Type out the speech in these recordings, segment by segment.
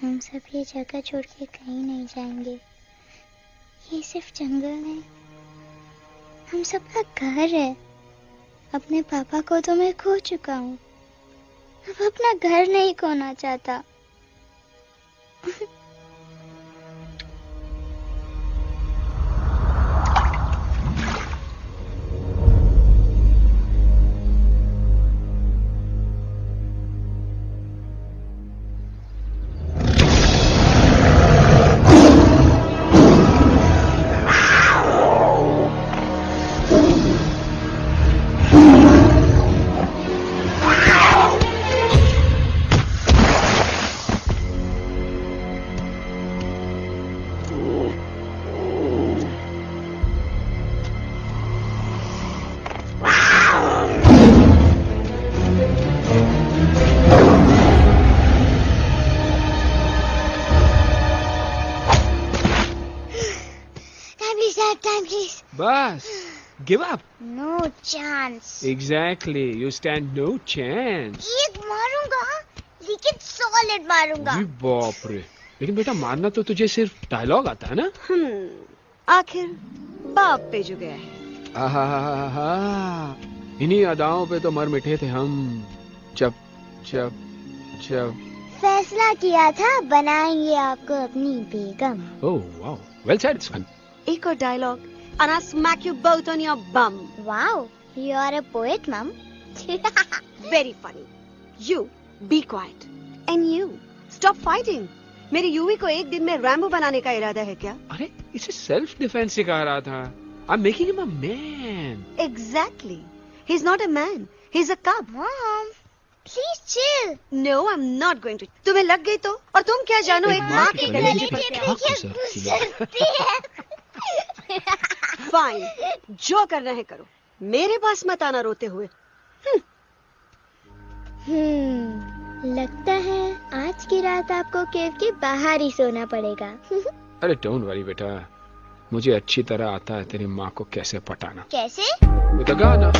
हम सब ये जगह छोड़ के कहीं नहीं जाएंगे। ये सिर्फ जंगल है, हम सबका घर है। अपने पापा को तो मैं खो चुका हूँ, अब अपना घर नहीं खोना चाहता। Time, please. बस give up. No chance. Exactly, you stand no chance. एक मारूंगा, लेकिन solid मारूंगा। अरे बाप रे, लेकिन बेटा मारना तो तुझे सिर्फ डायलॉग आता है ना? आखिर बाप पे जो गया है। आहा, इन्हीं अदाओं पे तो मर मिटे थे हम जब जब जब फैसला किया था बनाएंगे आपको अपनी बेगम। ओह वाओ, वेल सेड सन। एक और dialogue and I'll smack you both on your bum. Wow, you are a poet, Mom. Very funny. You be quiet and you stop fighting. मेरी यूवी को एक दिन में रैम्बो बनाने का इरादा है क्या? अरे इसे सेल्फ डिफेंस सिखा रहा था। I'm making him a man. Exactly. He's not a man. He's a cub. Mom, please chill. No, I'm not going to. तुम्हें लग गई तो? और तुम क्या जानो एक माँ के गले पर पर क्या क्या? फाइन, जो करना है करो, मेरे पास मत आना रोते हुए। लगता है आज की रात आपको केव के बाहर ही सोना पड़ेगा। अरे डोंट वरी बेटा, मुझे अच्छी तरह आता है तेरी माँ को कैसे पटाना। कैसे? With a गाना।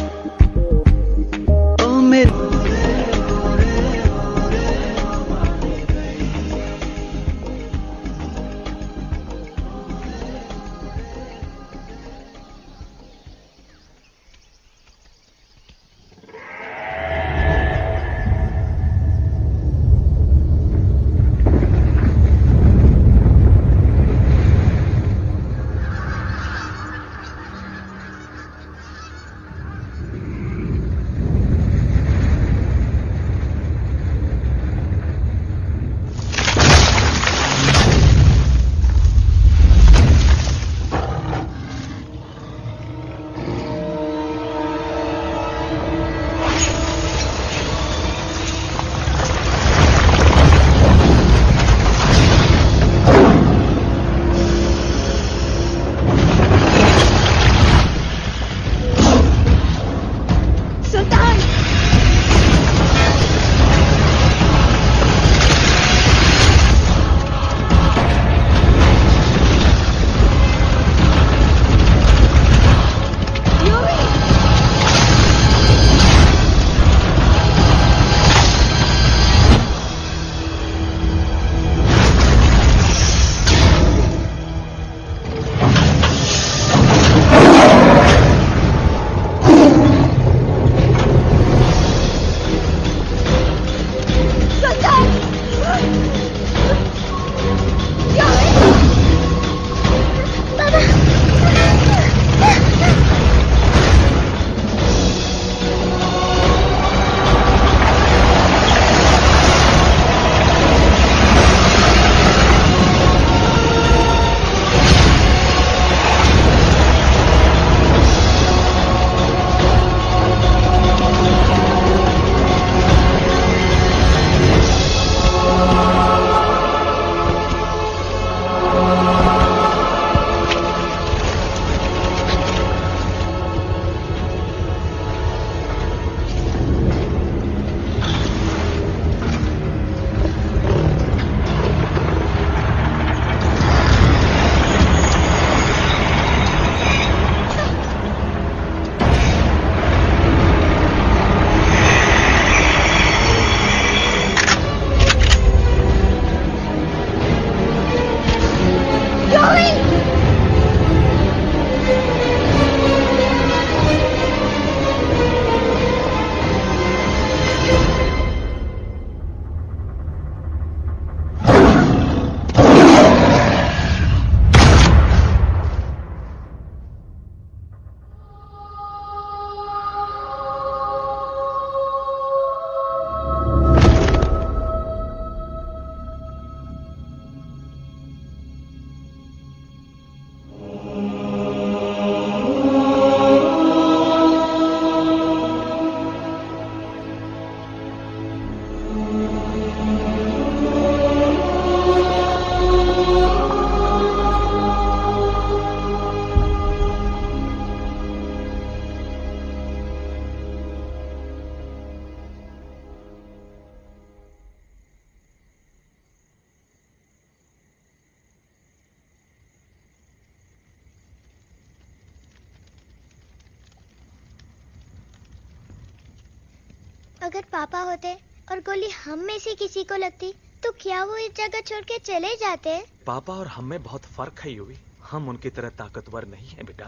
अगर पापा होते और गोली हम में से किसी को लगती तो क्या वो इस जगह छोड़ के चले जाते? पापा और हम में बहुत फर्क है यूवी। हम उनकी तरह ताकतवर नहीं है बेटा।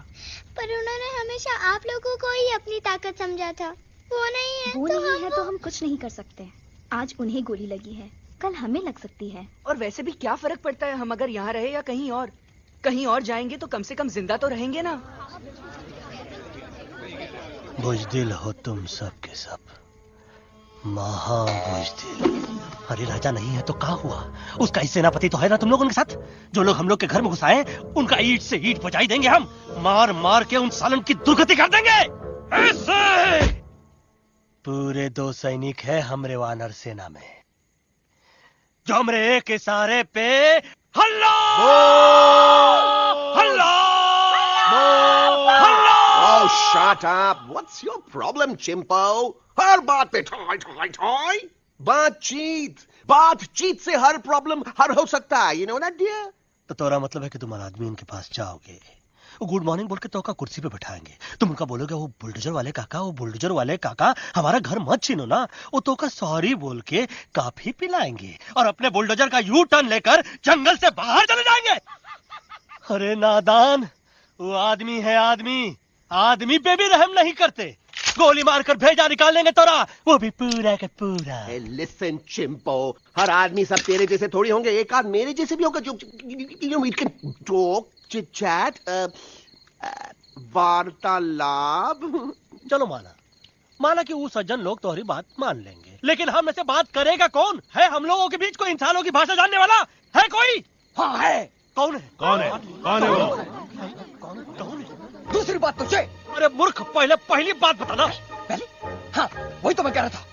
पर उन्होंने हमेशा आप लोगों को ही अपनी ताकत समझा था। वो नहीं है वो तो नहीं है हम तो हम कुछ नहीं कर सकते। आज उन्हें गोली लगी है, कल हमें लग सकती है। और वैसे भी क्या फर्क पड़ता है हम अगर यहाँ रहे या कहीं और? कहीं और जाएंगे तो कम से कम जिंदा तो रहेंगे ना। बुजदिल हो तुम सब के सब, महाबुजदिल। अरे राजा नहीं है तो क्या हुआ? उसका ही सेनापति तो है ना तुम लोग उनके साथ। जो लोग हम लोग के घर में घुसाए उनका ईंट से ईंट बजाई देंगे हम। मार मार के उन सालन की दुर्गति कर देंगे। ऐसे पूरे 2 सैनिक है हमरे वानर सेना में जो हमरे एक इशारे पे हल्ला हल्ला हल्ला। Oh, shut up! What's your problem, Chimpo? हर बात पे ठोय ठोय ठोय। बातचीत से हर प्रॉब्लम हल हो सकता है। You know that, dear? तो तोरा मतलब है कि तुम आदमी उनके पास जाओगे, वो गुड मॉर्निंग बोल के तो का कुर्सी पे बैठाएंगे। तुम उनका बोलोगे वो बुलडोजर वाले काका हमारा घर मत छीनो ना। वो तो का सॉरी बोल के काफी पिलाएंगे और अपने बुलडोजर का यू टर्न लेकर जंगल से बाहर चले जाएंगे। अरे नादान, वो आदमी है आदमी पे भी रहम नहीं करते। गोली मारकर भेजा निकाल लेंगे तोरा, वो भी पूरा का पूरा। Hey, listen, Chimpo. हर आदमी सब तेरे जैसे थोड़ी होंगे। एक आध मेरे जैसे भी होगा जो we can talk, chit chat, वार्तालाप। चलो माना कि वो सज्जन लोग तुम्हारी बात मान लेंगे, लेकिन हम ऐसे बात करेगा कौन? है हम लोगों के बीच कोई इंसानों की भाषा जानने वाला है कोई? हाँ है। कौन है? दूसरी बात तो ये। अरे मूर्ख, पहली बात बताना। पहले? हाँ, वही तो मैं कह रहा था।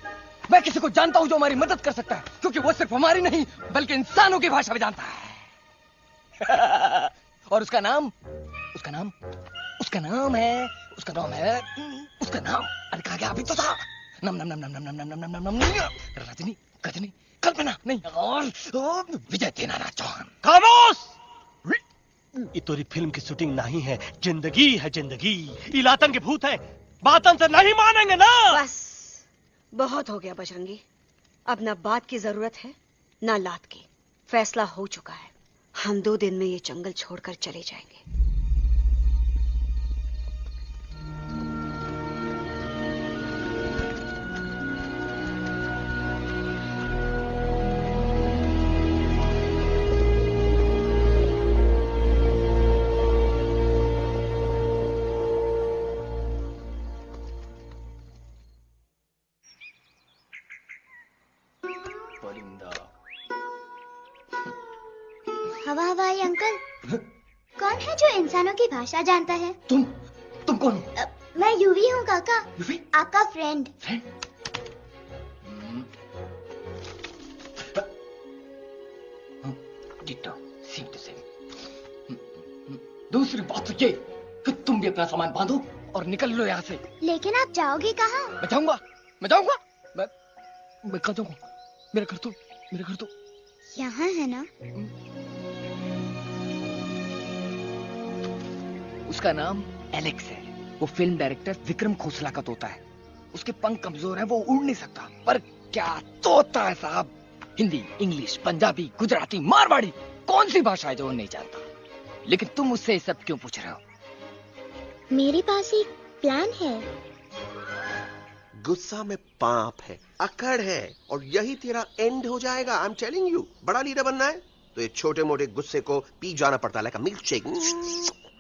मैं किसी को जानता हूँ जो हमारी मदद कर सकता है, क्योंकि वो सिर्फ हमारी नहीं बल्कि इंसानों की भाषा भी जानता है। और उसका नाम है अरे कहा गया अभी तो था। नम रजनी गजनी कल्पना नहीं और विजय तेनालीराम चौहान। खामोश! ये तोरी फिल्म की शूटिंग नहीं है, जिंदगी है जिंदगी। इलातन के भूत है, बातन से नहीं मानेंगे ना। बस बहुत हो गया बजरंगी। अब ना बात की जरूरत है ना लात की। फैसला हो चुका है। हम 2 दिन में ये जंगल छोड़कर चले जाएंगे। हवाई अंकल, कौन है जो इंसानों की भाषा जानता है? तुम कौन हो? मैं यूवी हूँ काका, यूवी? आपका फ्रेंड। दूसरी बात तो ये कि तुम भी अपना सामान बांधो और निकल लो यहाँ से। लेकिन आप जाओगे कहाँ? मैं जाऊंगा मैं कहाँ जाऊंगा? मेरा घर तो यहाँ है ना? उसका नाम एलेक्स है। वो फिल्म डायरेक्टर विक्रम खोसला का तोता है। उसके पंख कमजोर हैं, वो उड़ नहीं सकता। पर क्या तोता है साहब। हिंदी, इंग्लिश, पंजाबी, गुजराती, मारवाड़ी, कौन सी भाषा है जो वो नहीं जानता? लेकिन तुम उससे सब क्यों पूछ रहे हो? मेरे पास एक प्लान है। गुस्सा में पाप है, अकड़ है, और यही तेरा एंड हो जाएगा। आई एम टेलिंग यू। बड़ा लीडर बनना है तो ये छोटे मोटे गुस्से को पी जाना पड़ता है, लाइक अ मिल्क शेक।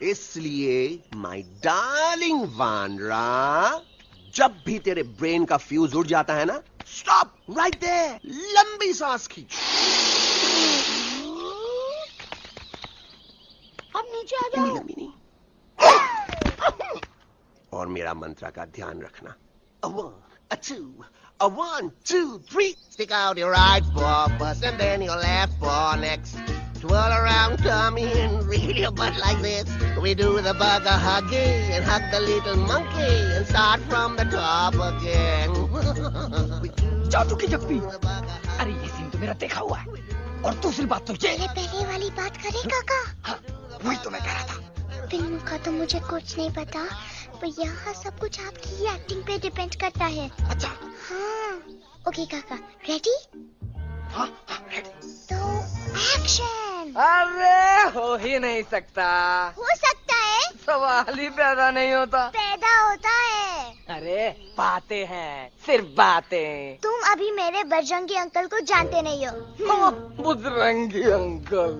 इसलिए माय डार्लिंग वानरा, जब भी तेरे ब्रेन का फ्यूज उड़ जाता है ना, स्टॉप राइट देयर, लंबी सांस खींच। अब नीचे आ जाओ। लंबी नहीं। और मेरा मंत्र का ध्यान रखना। A 1, a 2, a 1, 2, 3. Stick out your right paw first and then your left paw next. Twirl around, tummy and reel your butt like this. We do the bugger huggy and hug the little monkey and start from the top again. जादू की जप्पी। अरे ये scene तो मेरा देखा हुआ है। और दूसरी बात तो ये। पहले वाली बात करें काका? हाँ, वही तो मैं कह रहा था। फिल्म का तो मुझे कुछ नहीं पता, पर यहाँ सब कुछ आपकी ही एक्टिंग पे डिपेंड करता है। अच्छा। हाँ। ओके काका, रेडी? हाँ रेडी। तो एक्शन। अरे हो ही नहीं सकता। हो सकता है। सवाल ही पैदा नहीं होता। पैदा होता है। अरे बातें हैं, सिर्फ बातें। तुम अभी मेरे बजरंगी अंकल को जानते नहीं हो। बजरंगी अंकल।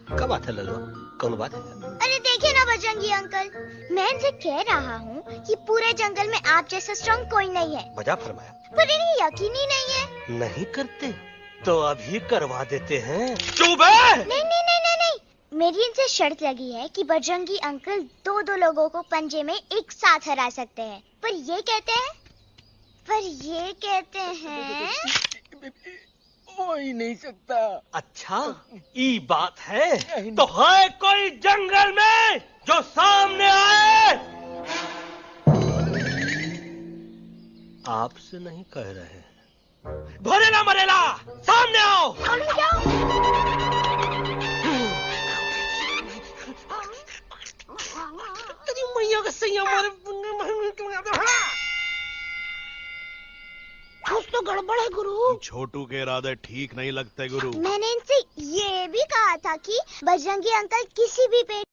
क्या बात है लल्लू, कौन बात है? अरे देखिए ना बजरंगी अंकल, मैं इनसे कह रहा हूँ कि पूरे जंगल में आप जैसा स्ट्रॉन्ग कोई नहीं है। मजा फरमाया। पर इन्हें यकीन ही नहीं है। नहीं करते तो अभी करवा देते हैं। चुप है। नहीं नहीं नहीं नहीं नहीं, मेरी इनसे शर्त लगी है कि बजरंगी अंकल दो लोगों को पंजे में एक साथ हरा सकते हैं। पर ये कहते हैं हो ही नहीं सकता। अच्छा ये बात है, तो है कोई जंगल में जो सामने आए? आपसे नहीं कह रहे, भरेला मरेला सामने आओ। मैया का सैया मारे। कुछ तो गड़बड़ है गुरु। छोटू के इरादे ठीक नहीं लगते गुरु। मैंने इनसे ये भी कहा था कि बजरंगी अंकल किसी भी पेड़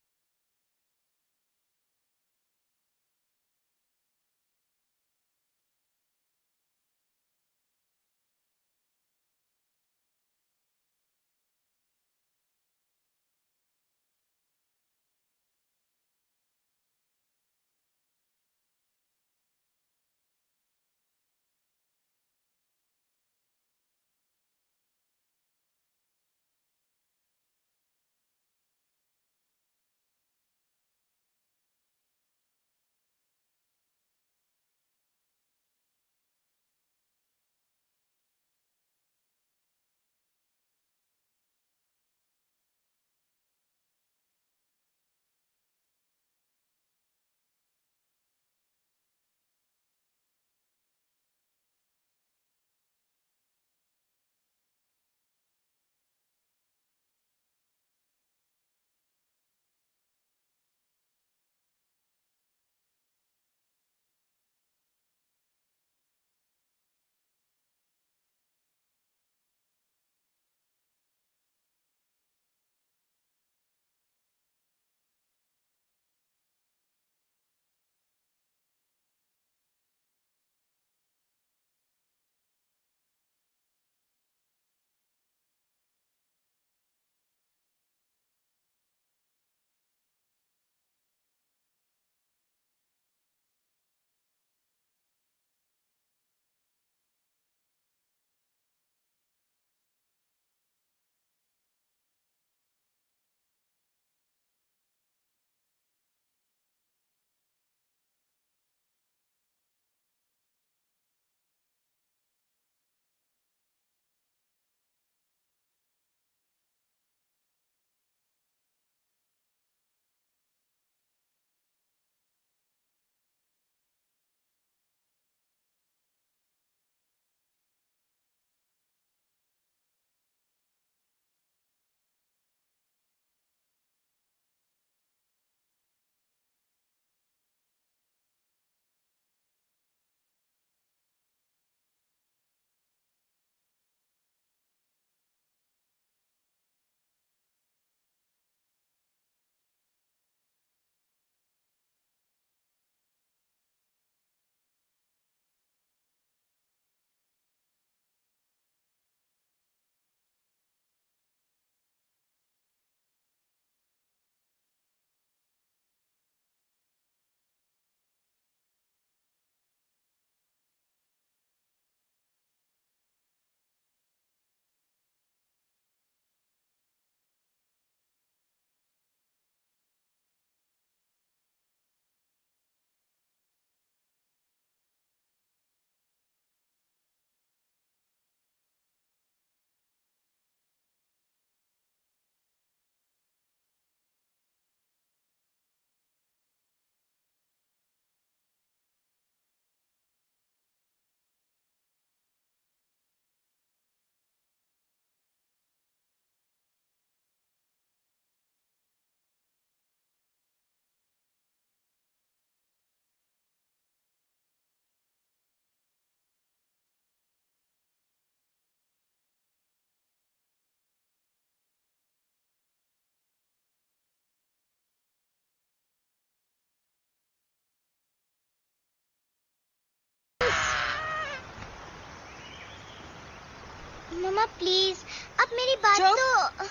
मम्मा प्लीज, अब मेरी बात चुप। तो।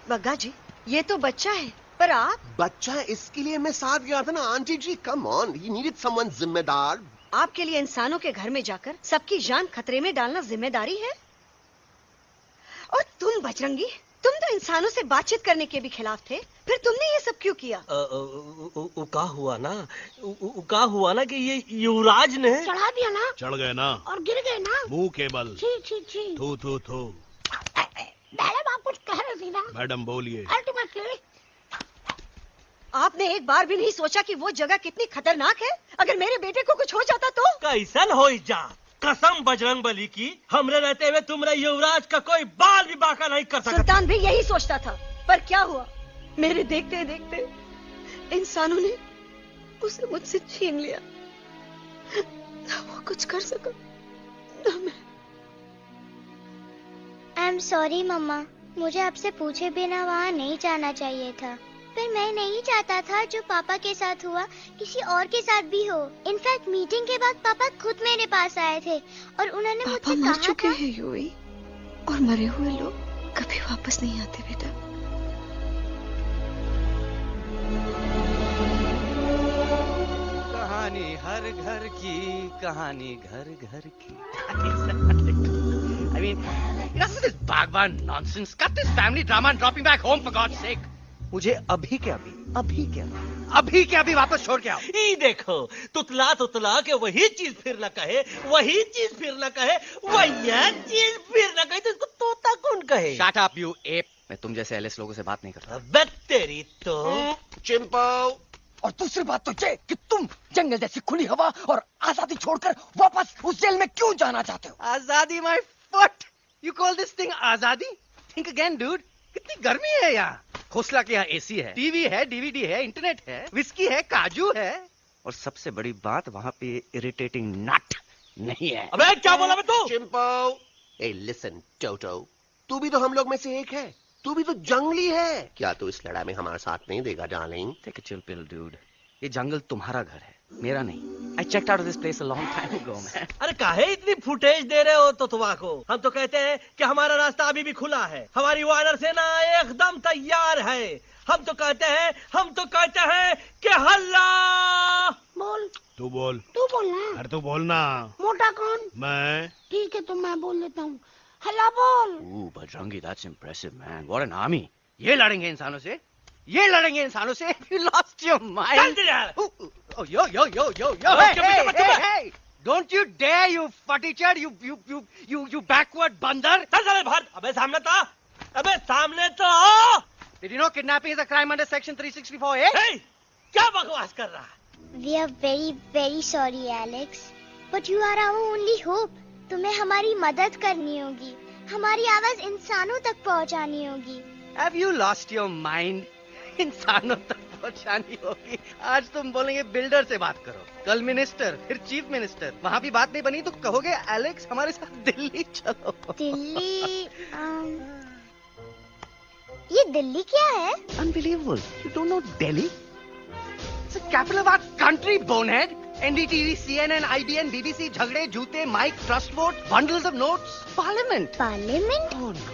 बग्गा जी, ये तो बच्चा है, पर आप बच्चा है इसके लिए मैं साथ गया था ना aunty ji. Come on, he needed someone जिम्मेदार। आपके लिए इंसानों के घर में जाकर सबकी जान खतरे में डालना जिम्मेदारी है? और तुम बजरंगी, तुम तो इंसानों से बातचीत करने के भी खिलाफ थे, फिर तुमने ये सब क्यों किया? का हुआ ना कि ये युवराज ने चढ़ा दिया ना चढ़ गए ना और गिर गए ना। मुंह के बल। छी छी छी। थू थू थू। मैडम आप कुछ कह रहे थे ना। मैडम बोलिए। अल्टीमेटली आपने एक बार भी नहीं सोचा कि वो जगह कितनी खतरनाक है? अगर मेरे बेटे को कुछ हो जाता तो? कैसन हो जा, कसम बजरंग बली की, हमरे रहते हुए तुमरे युवराज का कोई बाल भी बाका नहीं कर सकता। सुल्तान भी यही सोचता था, पर क्या हुआ? मेरे देखते देखते इंसानों ने उसे मुझसे छीन लिया। ना वो कुछ कर सका, ना मैं। आई एम सॉरी मम्मा, मुझे आपसे पूछे बिना वहाँ नहीं जाना चाहिए था। पर मैं नहीं चाहता था जो पापा के साथ हुआ किसी और के साथ भी हो। इनफैक्ट मीटिंग के बाद पापा खुद मेरे पास आए थे और उन्होंने मुझसे कहा मर चुके था, हैं यूवी, और मरे हुए लोग कभी वापस नहीं आते बेटा। कहानी हर घर की, कहानी घर घर की। I mean, this is Bhagwan nonsense. Cut this family drama and drop me back home for God's sake. मुझे अभी के अभी वापस छोड़ के आओ। ई देखो, तुतला तुतला के वही चीज फिर न कहे, वही चीज फिर न कहे, वही चीज फिर न कहे, तो इसको तोता कौन कहे? Shut up, you ape. मैं तुम जैसे एलिस लोगों से बात नहीं करता। अबे तेरी तो। चिंपो। और दूसरी बात तो ये कि तुम जंगल जैसी खुली हवा और आजादी छोड़कर वापस उस जेल में क्यों जाना चाहते हो? आजादी my foot. You call this thing आजादी? Think again, dude. कितनी गर्मी है यहाँ। खोसला के यहाँ एसी है, टीवी है, डीवीडी है, इंटरनेट है, विस्की है, काजू है, और सबसे बड़ी बात वहाँ पे इरिटेटिंग नट नहीं है। अबे क्या बोला मैं तू? चिंपो। ए लिसन टोटो, तू भी तो हम लोग में से एक है। तू भी तो जंगली है। क्या तू इस लड़ाई में हमारा साथ नहीं देगा darling? Take a chill pill, dude. ये जंगल तुम्हारा घर है, मेरा नहीं। I checked out of this place a long time ago, man. अरे काहे इतनी फुटेज दे रहे हो तुतवा को? हम तो कहते हैं कि हमारा रास्ता अभी भी खुला है, हमारी वानर सेना एकदम तैयार है। हम तो कहते हैं कि हल्ला। बोल। तू बोल। तू बोलना। अरे तू बोलना। मोटा कौन? मैं। ठीक है तो मैं बोल लेता हूँ। हल्ला बोल। Ooh, Bajrangi, that's impressive, man. What an army. ये लड़ेंगे इंसानों से? ये लड़ेंगे इंसानों से? You lost your mind. Oh, yo. Hey. Don't you dare, you fatty-chad, you backward बंदर. चल बाहर। अबे सामने तो आओ। Did you know kidnapping is a crime under section 364A? Hey, क्या बकवास कर रहा है? We are very very sorry Alex, but you are our only hope. तुम्हें हमारी मदद करनी होगी, हमारी आवाज इंसानों तक पहुंचानी होगी। Have you lost your mind? इंसानों तक पहुंचानी होगी। आज तुम बोलेंगे बिल्डर से बात करो, कल मिनिस्टर, फिर चीफ मिनिस्टर। वहाँ भी बात नहीं बनी तो कहोगे एलेक्स हमारे साथ दिल्ली चलो। दिल्ली? ये दिल्ली क्या है? Unbelievable. You don't know Delhi? It's the capital of our country, bonehead. NDTV, CNN, IBN, BBC, झगड़े, जूते, mic, trust vote, bundles of notes, parliament. Parliament? Oh no.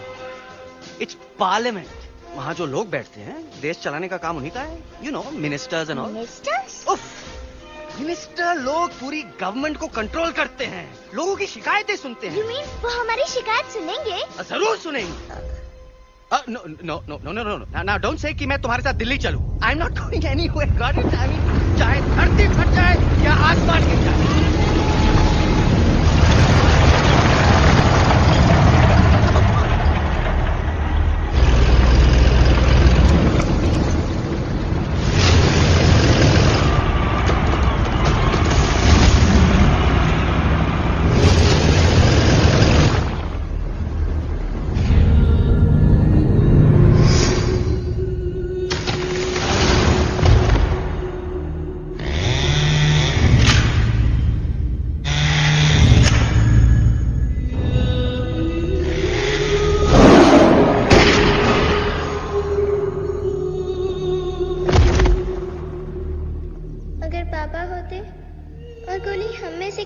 It's parliament. वहाँ जो लोग बैठते हैं, देश चलाने का काम उन्हीं का है। You know, ministers and all. Ministers? उफ, मिनिस्टर लोग पूरी गवर्नमेंट को कंट्रोल करते हैं, लोगों की शिकायतें सुनते हैं। You mean वो हमारी शिकायत सुनेंगे? जरूर सुनेंगे। No. Now don't say कि मैं तुम्हारे साथ दिल्ली चलूं. I'm not going anywhere. Got it? I mean, चाहे धरती फट जाए या आसमान गिर जाए।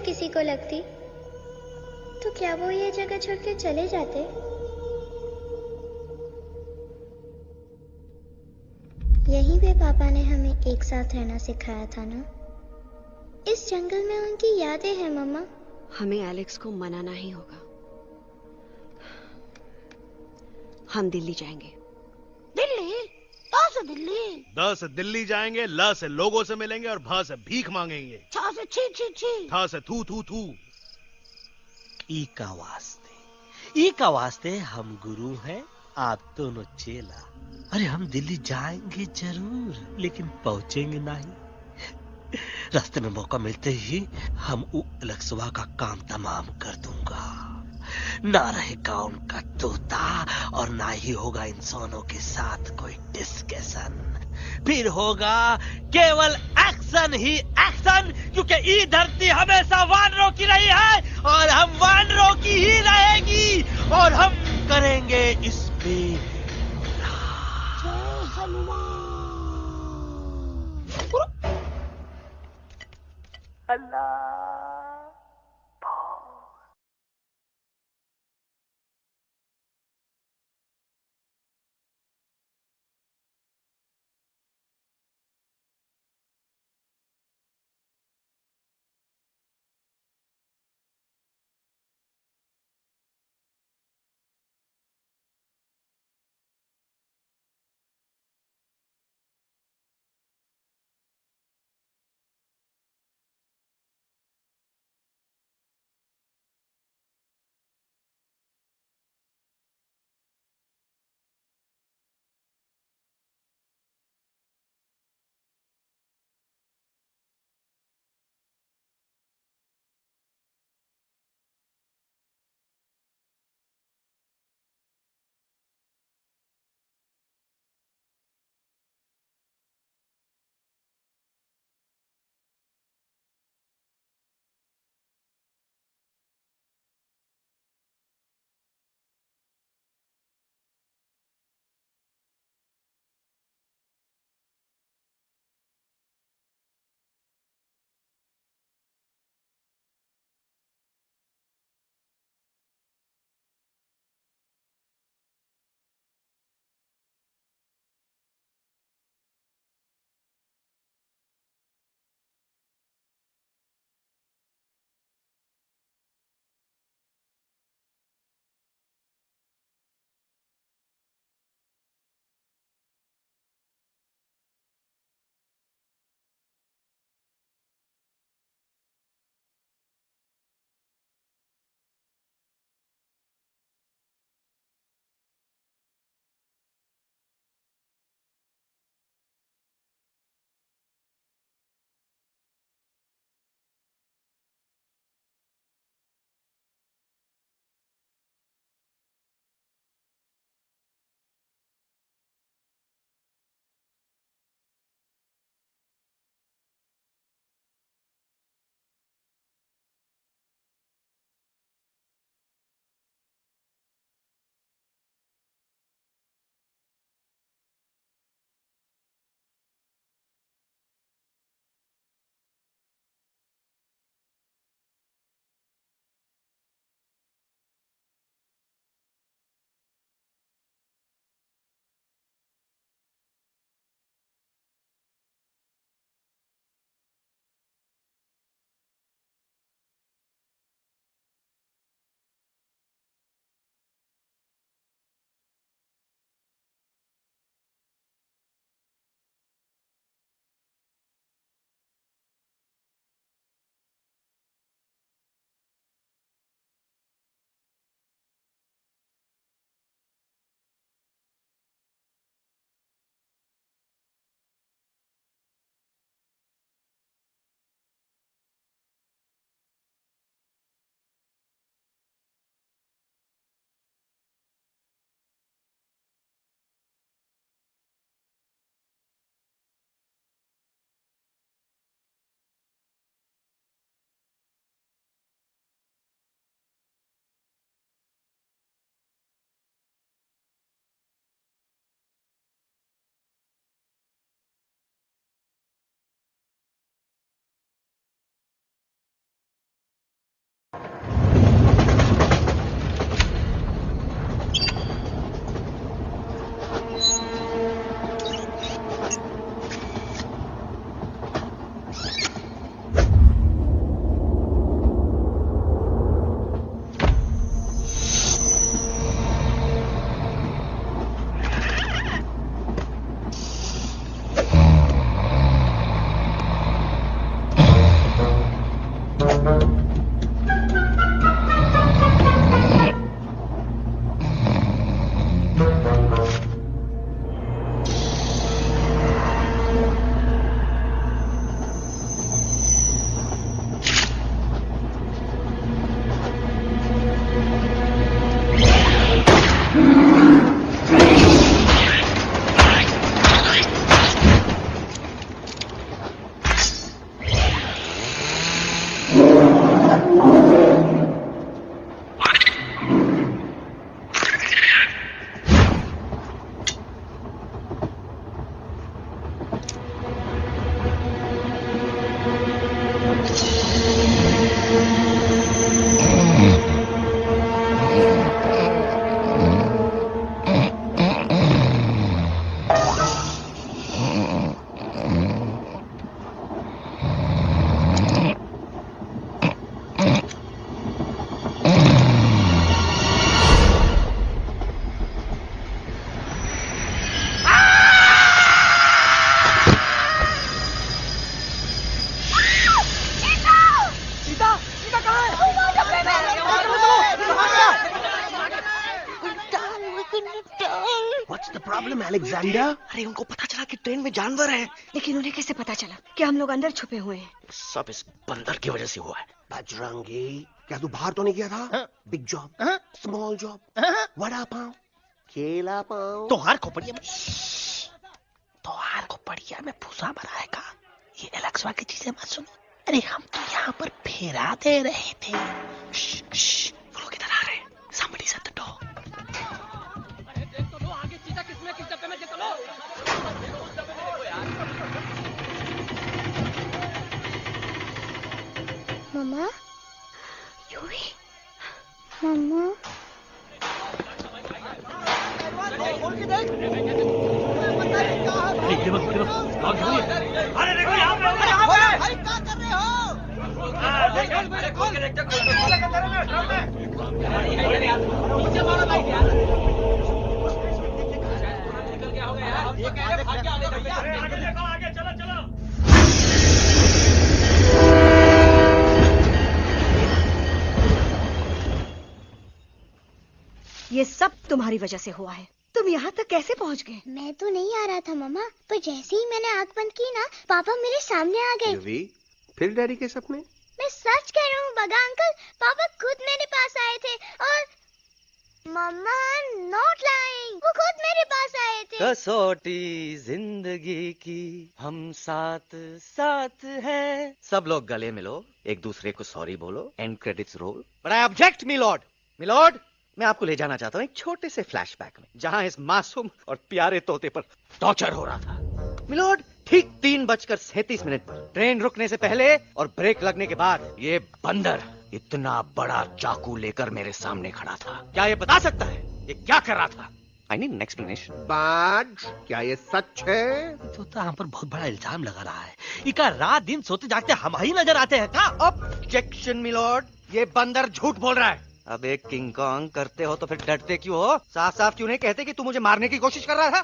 किसी को लगती तो क्या वो ये जगह छोड़ के चले जाते? यहीं पे पापा ने हमें एक साथ रहना सिखाया था ना। इस जंगल में उनकी यादें हैं मम्मा। हमें एलेक्स को मनाना ही होगा। हम दिल्ली जाएंगे। दिल्ली? कहाँ से दिल्ली? द से दिल्ली जाएंगे, ल से लोगों से मिलेंगे और भ से भीख मांगेंगे। छ से छी छी छी। थ से थू थू थू। ई का वास्ते हम गुरु हैं, आप दोनों चेला। अरे हम दिल्ली जाएंगे जरूर, लेकिन पहुंचेंगे नहीं। रास्ते में मौका मिलते ही हम अलक्सवा का काम तमाम कर दूंगा। ना रहेगा उनका तोता और ना ही होगा इंसानों के साथ कोई डिस्कशन। फिर होगा केवल एक्शन ही एक्शन, क्योंकि ये धरती हमेशा वानरों की रही है और हम वानरों की ही रहेगी और हम करेंगे इस पे जय हनुमान। अल्लाह। What's the problem, Alexander? अरे उनको पता चला कि ट्रेन में जानवर है, लेकिन उन्हें कैसे पता चला कि हम लोग अंदर छुपे हुए हैं? सब इस बंदर की वजह से हुआ है। बजरंगी, क्या तू बाहर तो नहीं गया था? Big job, small job, vada pav, केला पाव। तोहार खोपड़िया में भूसा भरा है का? ये एलेक्सा की चीजें मत सुनो। अरे हम तो यहाँ पर फेरा दे रहे थे। वो लोग इधर आ रहे हैं। Somebody's at the door. मम्मा, यूवी, मम्मा। अरे देखो यहाँ पे भाई क्या कर रहे ये सब तुम्हारी वजह से हुआ है। तुम यहाँ तक कैसे पहुँच गए? मैं तो नहीं आ रहा था मम्मा, पर जैसे ही मैंने आंख बंद की ना, पापा मेरे सामने आ गए। यूवी, फिर डैडी के सपने? मैं सच कह रहा हूँ बगा अंकल, पापा खुद मेरे पास आए थे और मम्मा नॉट लाइंग, वो खुद मेरे पास आए थे। कसौटी जिंदगी की हम साथ साथ हैं। सब लोग गले मिलो, एक दूसरे को सॉरी बोलो, and credits roll. But I object milord. Milord, मैं आपको ले जाना चाहता हूँ एक छोटे से फ्लैशबैक में, जहाँ इस मासूम और प्यारे तोते पर टॉर्चर हो रहा था। मिलॉर्ड, ठीक 3:37 पर ट्रेन रुकने से पहले और ब्रेक लगने के बाद ये बंदर इतना बड़ा चाकू लेकर मेरे सामने खड़ा था। क्या ये बता सकता है ये क्या कर रहा था? I need an explanation. बाज, क्या ये सच है? तो हम पर बहुत बड़ा इल्जाम लगा रहा है। इका रात दिन सोते जागते हम ही नजर आते हैं का? ऑब्जेक्शन मिलॉर्ड, ये बंदर झूठ बोल रहा है। अब एक किंग कॉन्ग करते हो तो फिर डरते क्यों हो? साफ साफ क्यों नहीं कहते कि तू मुझे मारने की कोशिश कर रहा था?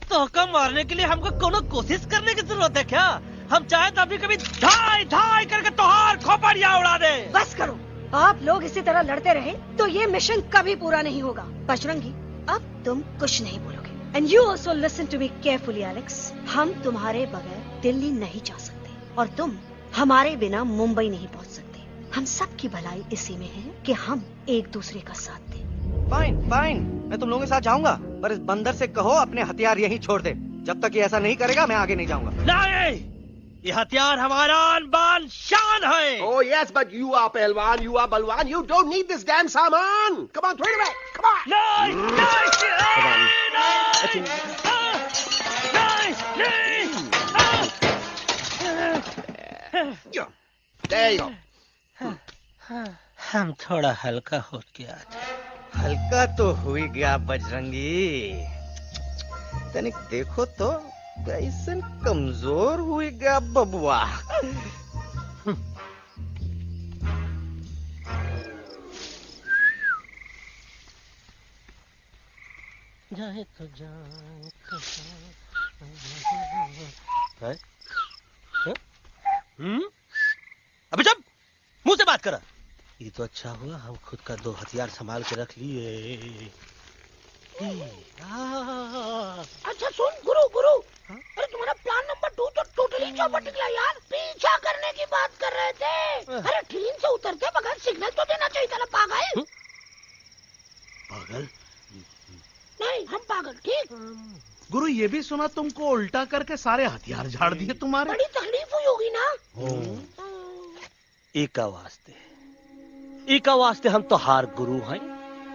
तो कम मारने के लिए हमको कोनो कोशिश करने की जरूरत है क्या? हम चाहे तो अभी कभी धाई धाई करके तोहार खोपड़िया उड़ा दे। बस करो, आप लोग इसी तरह लड़ते रहे तो ये मिशन कभी पूरा नहीं होगा। बजरंगी, अब तुम कुछ नहीं बोलोगे। And you also listen to me carefully Alex. हम तुम्हारे बगैर दिल्ली नहीं जा सकते और तुम हमारे बिना मुंबई नहीं पहुंच सकते। हम सब की भलाई इसी में है कि हम एक दूसरे का साथ दें। फाइन फाइन, मैं तुम लोगों के साथ जाऊंगा, पर इस बंदर से कहो अपने हथियार यहीं छोड़ दे। जब तक ये ऐसा नहीं करेगा मैं आगे नहीं जाऊंगा। नहीं, ये हथियार हमारा आन-बान शान है। Oh yes, but you are पहलवान, you are बलवान, you don't need this damn सामान. Come on, throw it away. Come on. There you go. हम थोड़ा हल्का हो गया। हल्का तो हुई गया बजरंगी, तनिक देखो तो कैसन कमजोर हुई गया बबुआ। जाए तो जाए अबे जब करा। ये तो अच्छा हुआ हम खुद का 2 हथियार संभाल के रख लिए। अच्छा सुन गुरु गुरु, अरे तुम्हारा प्लान नंबर 2 तो टोटली चौपट निकला यार। पीछा करने की बात कर रहे थे। अरे ट्रेन से उतरते बगैर सिग्नल तो देना चाहिए था ना पागल। पागल? नहीं हम पागल, ठीक। गुरु ये भी सुना तुमको उल्टा करके सारे हथियार झाड़ दिए तुम्हारे। बड़ी तकलीफ हुई होगी ना। एका वास्ते हम तो हार गुरु हैं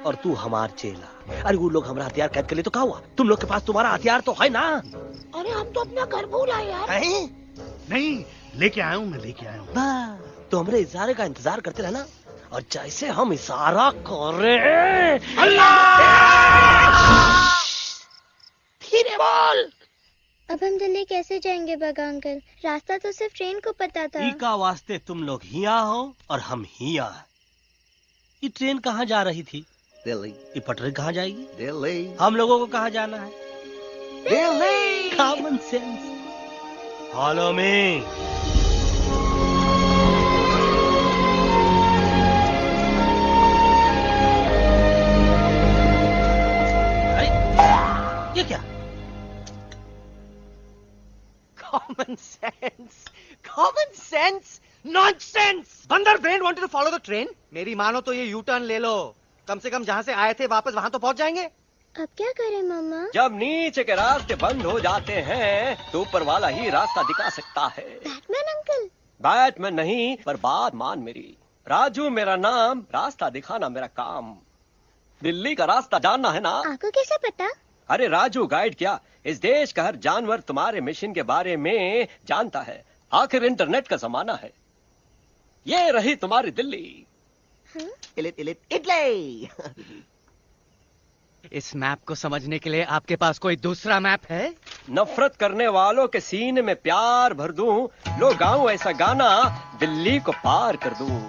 और तू हमार चेला। अरे वो लोग हमारा हथियार कैद कर ले तो क्या हुआ? तुम लोग के पास तुम्हारा हथियार तो है ना। अरे हम तो अपना घर भूल आए यार। नहीं लेके आया हूँ, मैं लेके आया हूँ। तो हमारे इशारे का इंतजार करते रहना और जैसे हम इशारा करें अल्लाह धीरे बोल। अब हम दिल्ली कैसे जाएंगे बागा अंकल? रास्ता तो सिर्फ ट्रेन को पता था। एका वास्ते तुम लोग हिया हो और हम हिया। ये ट्रेन कहाँ जा रही थी? दिल्ली। ये पटरी कहाँ जाएगी? दिल्ली। हम लोगों को कहाँ जाना है? Delhi. Common sense. Follow me. ये क्या? Common sense, common sense, nonsense. बंदर brain wanted to follow the train. मेरी मानो तो ये यू टर्न ले लो। कम से कम जहाँ से आए थे वापस वहाँ तो पहुँच जाएंगे। अब क्या करें मामा? जब नीचे के रास्ते बंद हो जाते हैं तो ऊपर वाला ही रास्ता दिखा सकता है। Batman uncle? बैटमैन नहीं, पर बात मान मेरी। राजू मेरा नाम, रास्ता दिखाना मेरा काम। दिल्ली का रास्ता जानना है ना? आपको कैसे पता? अरे राजू गाइड क्या, इस देश का हर जानवर तुम्हारे मिशन के बारे में जानता है। आखिर इंटरनेट का जमाना है। ये रही तुम्हारी दिल्ली। इटली। इस मैप को समझने के लिए आपके पास कोई दूसरा मैप है? नफरत करने वालों के सीने में प्यार भर दूं, लो गाऊं ऐसा गाना, दिल्ली को पार कर दूं।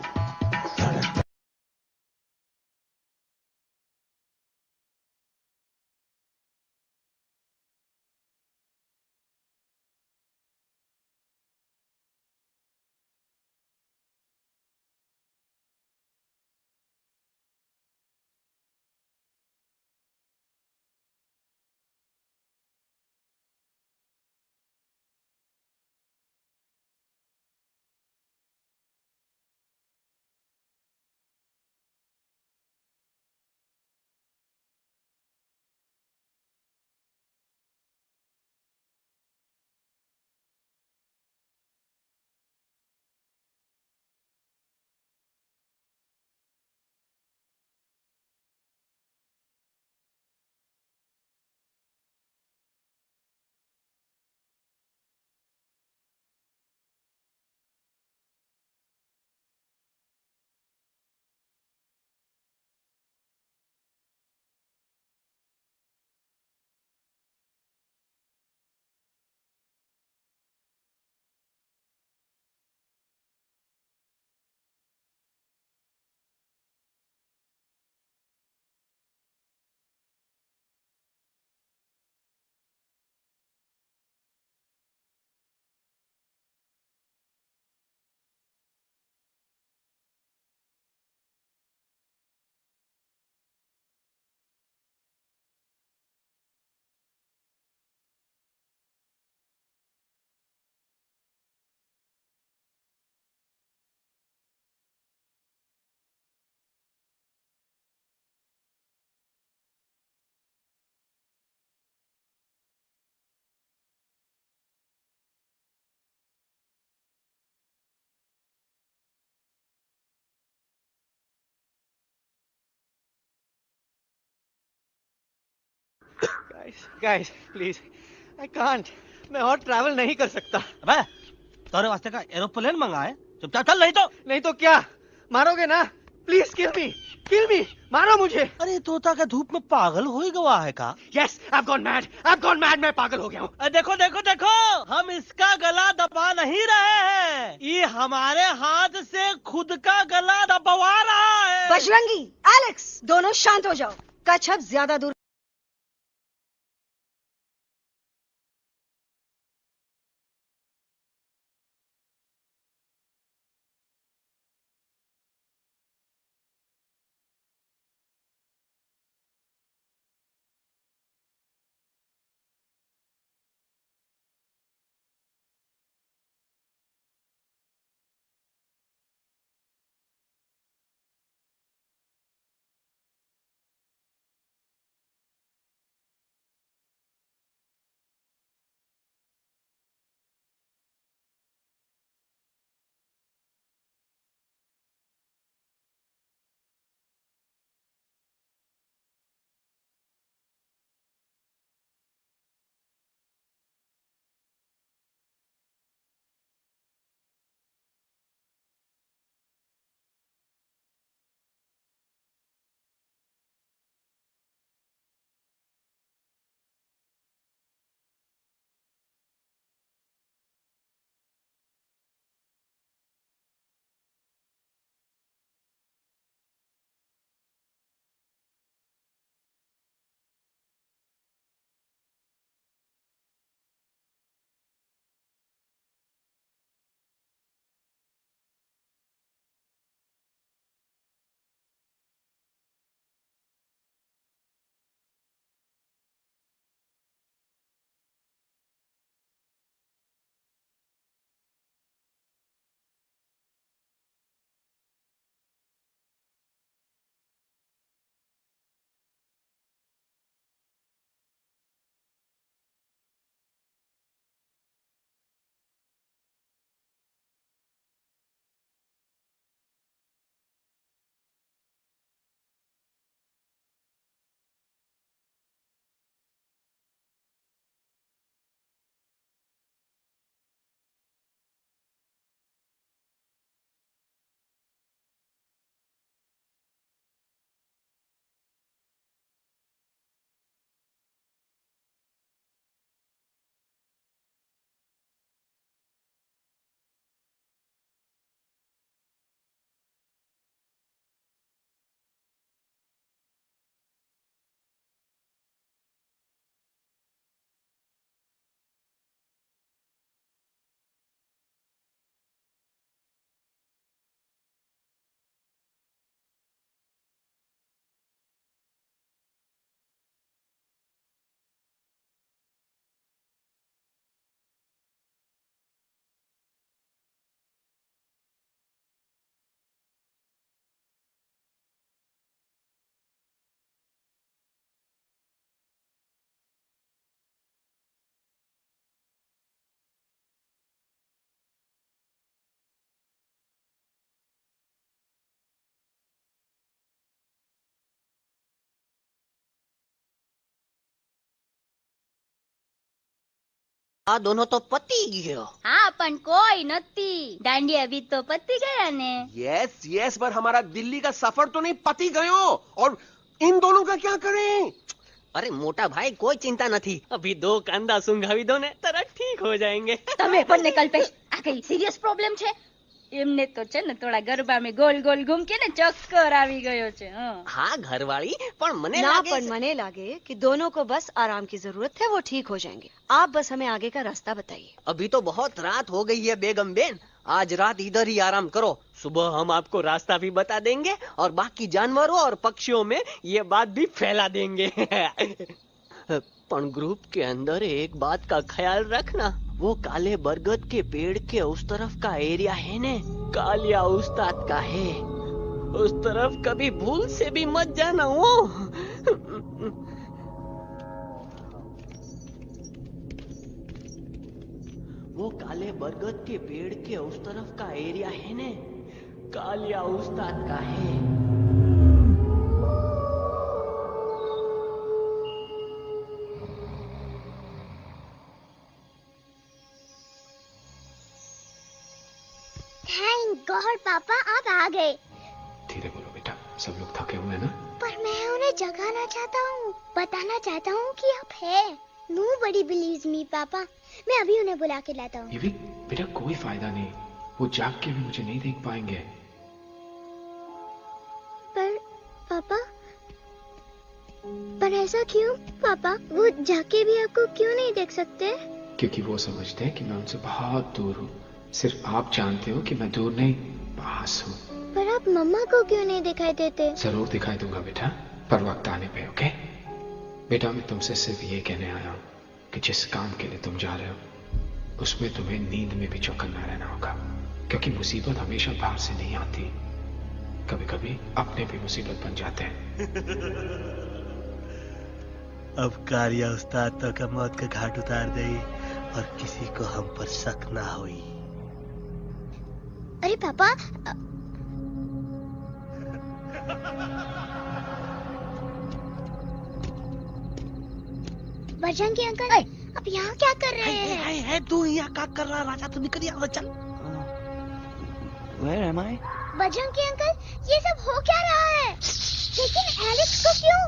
Guys, please, I can't. मैं और ट्रैवल नहीं कर सकता। अबे, तोरे वास्ते का एरोप्लेन मंगाए? चुपचाप चल, नहीं तो क्या मारोगे ना? प्लीज किल मी, मारो मुझे। अरे तोता का धूप में पागल हो ही गवा है का? Yes, I've gone mad, मैं पागल हो गया हूँ। देखो, हम इसका गला दबा नहीं रहे हैं, ये हमारे हाथ से खुद का गला दबवा रहा है। बजरंगी, एलेक्स, दोनों शांत हो जाओ। कच्छप ज्यादा दूर આ દોનો તો પતી ગયો. હા પણ કોઈ નથી. દાંડિયા भी तो पती गया ने. यस यस, पर हमारा दिल्ली का सफर तो नहीं पति गयो. और इन दोनों का क्या करें? અરે મોટા ભાઈ કોઈ ચિંતા નથી. અભી 2 કાંદા સુંઘાવી દો ને તરત ઠીક हो जाएंगे. તમે પણ ને કલ્પેશ આ કઈ સિરિયસ પ્રોબ્લેમ છે? એમને તો છે ને થોડા ગરબામાં ગોલ ગોલ ઘૂમ કે ને ચક્કર આવી ગયો છે. हाँ घरवाली पर मने ना लागे पर मने लागे कि दोनों को बस आराम की जरूरत है, वो ठीक हो जाएंगे. आप बस हमें आगे का रास्ता बताइए. अभी तो बहुत रात हो गई है बेगम बेन. आज रात इधर ही आराम करो. सुबह हम आपको रास्ता भी बता देंगे और बाकी जानवरों और पक्षियों में ये बात भी फैला देंगे. पर ग्रुप के अंदर एक बात का ख्याल रखना. वो काले बरगद के पेड़ के उस तरफ का एरिया है ने कालिया उस्ताद का है. उस तरफ कभी भूल से भी मत जाना. वो काले बरगद के पेड़ के उस तरफ का एरिया है ने कालिया उस्ताद का है. थैंक गॉड पापा आप आ गए. धीरे बोलो बेटा, सब लोग थके हुए हैं ना. पर मैं उन्हें जगाना चाहता हूँ, बताना चाहता हूँ कि आप है. Nobody believes me पापा. मैं अभी उन्हें बुला के लाता हूँ. ये भी बेटा कोई फायदा नहीं, वो जाग के भी मुझे नहीं देख पाएंगे. पर पापा, पर ऐसा क्यों पापा? वो जाके भी आपको क्यों नहीं देख सकते? क्योंकि वो समझते हैं कि मैं उनसे बहुत दूर हूँ. सिर्फ आप जानते हो कि मैं दूर नहीं, पास हूँ. पर आप मम्मा को क्यों नहीं दिखाई देते? जरूर दिखाई दूंगा बेटा, पर वक्त आने पे. ओके बेटा, मैं तुमसे सिर्फ ये कहने आया हूँ कि जिस काम के लिए तुम जा रहे हो उसमें तुम्हें नींद में भी चौकन्ना रहना होगा. क्योंकि मुसीबत हमेशा बाहर से नहीं आती, कभी कभी अपने भी मुसीबत बन जाते हैं. अब कालिया उस्ताद तो का मौत का घाट उतार दे और किसी को हम पर शक ना हुई. अरे पापा, बजरंगी अंकल अब यहाँ क्या कर रहे हैं? है तू यहाँ क्या कर रहा राजा? तू निकल यहाँ चल. Where am I? Bajrangi uncle, ये सब हो क्या रहा है? लेकिन एलेक्स को क्यों?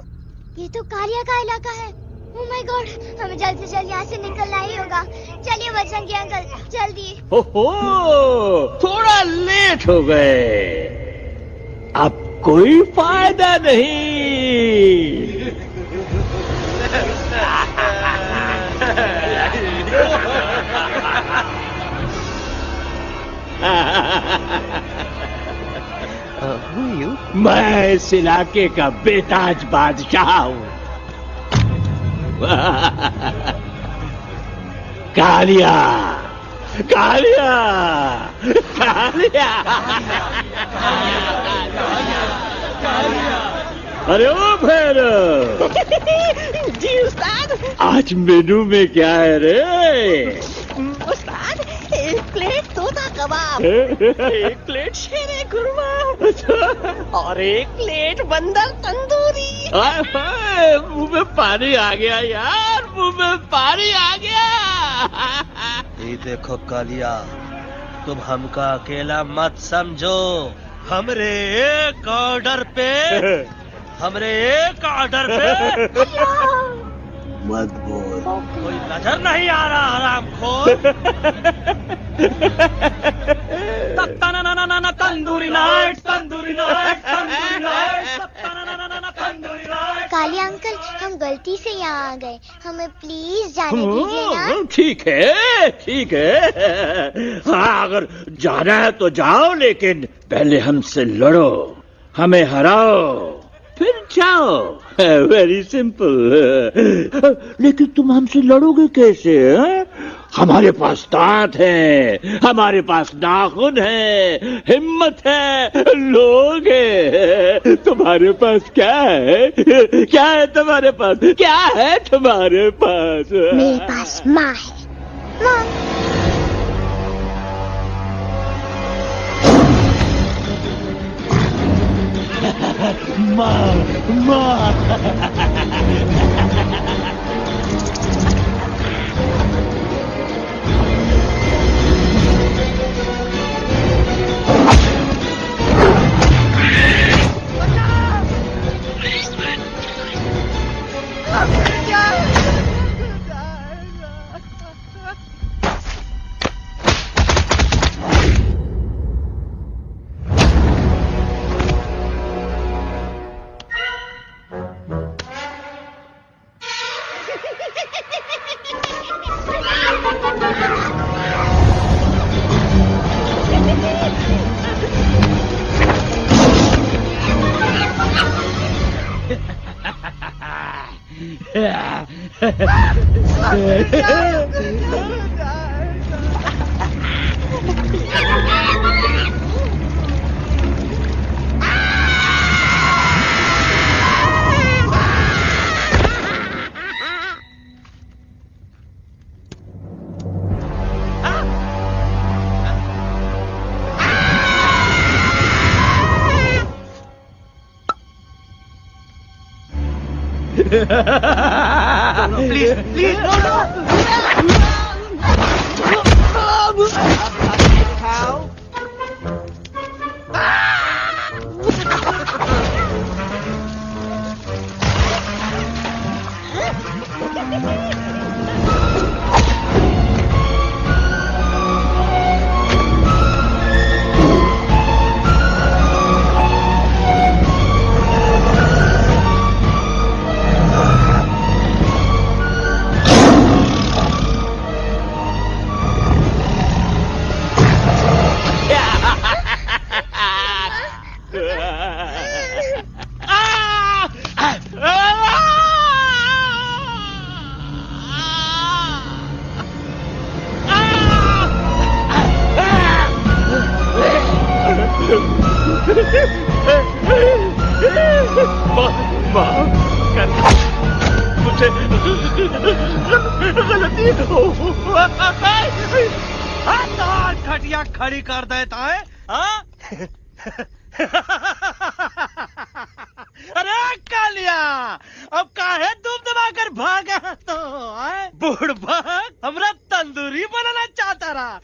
ये तो कालिया का इलाका है. ओह माय गॉड, हमें जल्द से जल्द यहाँ से निकलना ही होगा. चलिए बजरंगी अंकल, जल्दी. ओहो, थोड़ा लेट हो गए. अब कोई फायदा नहीं. मैं इस इलाके का बेताज बादशाह हूँ. कालिया, कालिया, कालिया. अरे ओ भैरव. जी उस्ताद. आज मेनू में क्या है रे? उस्ताद, 1 प्लेट तोता कबाब, 1 प्लेट शेरे कुरमा और 1 प्लेट बंदर तंदूरी. मुंह में पानी आ गया यार, मुंह में पानी आ गया. ये देखो कालिया, तुम हमका अकेला मत समझो. हमरे एक ऑर्डर पे मत बोल. कोई नजर नहीं आ रहा हरामखोर. Tandoori night, tandoori night, tandoori night, tandoori night. Kaliya uncle, हम गलती से यहाँ आ गए, हमें प्लीज जाने दीजिए ना. ठीक है, ठीक है. हाँ, अगर जाना है तो जाओ, लेकिन पहले हमसे लड़ो, हमें हराओ, फिर जाओ. Very simple. लेकिन तुम हमसे लड़ोगे कैसे? हमारे पास दांत है, हमारे पास नाखून है, हिम्मत है, लोग है. तुम्हारे पास क्या है? क्या है तुम्हारे पास? क्या है तुम्हारे पास? मेरे पास माँ है. माँ, माँ. प्लीज प्लीज मुझे गलती घटिया खड़ी कर देता है अरे कालिया अब काहे तुम दबाकर भागा तो बुढ़बा हमरा तंदूरी बनाना चाहता रहा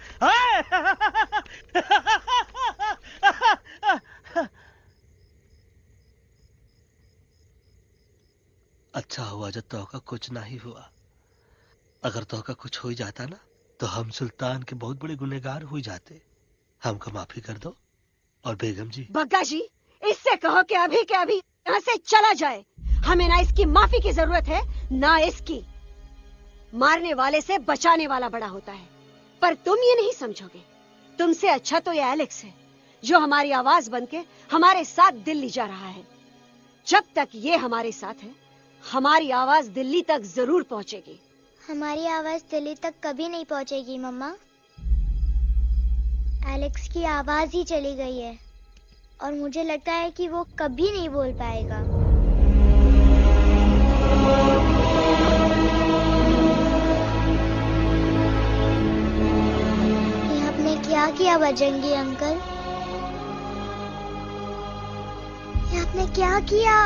अच्छा हुआ जब तोहका कुछ नहीं हुआ। अगर तोहका कुछ हो जाता ना तो हम सुल्तान के बहुत बड़े गुनहगार हो जाते। हमको माफी कर दो। और बेगम जी, बग्गा जी, इससे कहो कि अभी के अभी यहाँ से चला जाए। हमें ना इसकी माफी की जरूरत है ना इसकी। मारने वाले से बचाने वाला बड़ा होता है, पर तुम ये नहीं समझोगे। तुमसे अच्छा तो ये एलेक्स है जो हमारी आवाज बनके हमारे साथ दिल्ली जा रहा है। जब तक ये हमारे साथ है हमारी आवाज दिल्ली तक जरूर पहुंचेगी। हमारी आवाज दिल्ली तक कभी नहीं पहुंचेगी मम्मा। एलेक्स की आवाज ही चली गई है और मुझे लगता है कि वो कभी नहीं बोल पाएगा। ये आपने क्या किया बजरंगी अंकल? ये आपने क्या किया?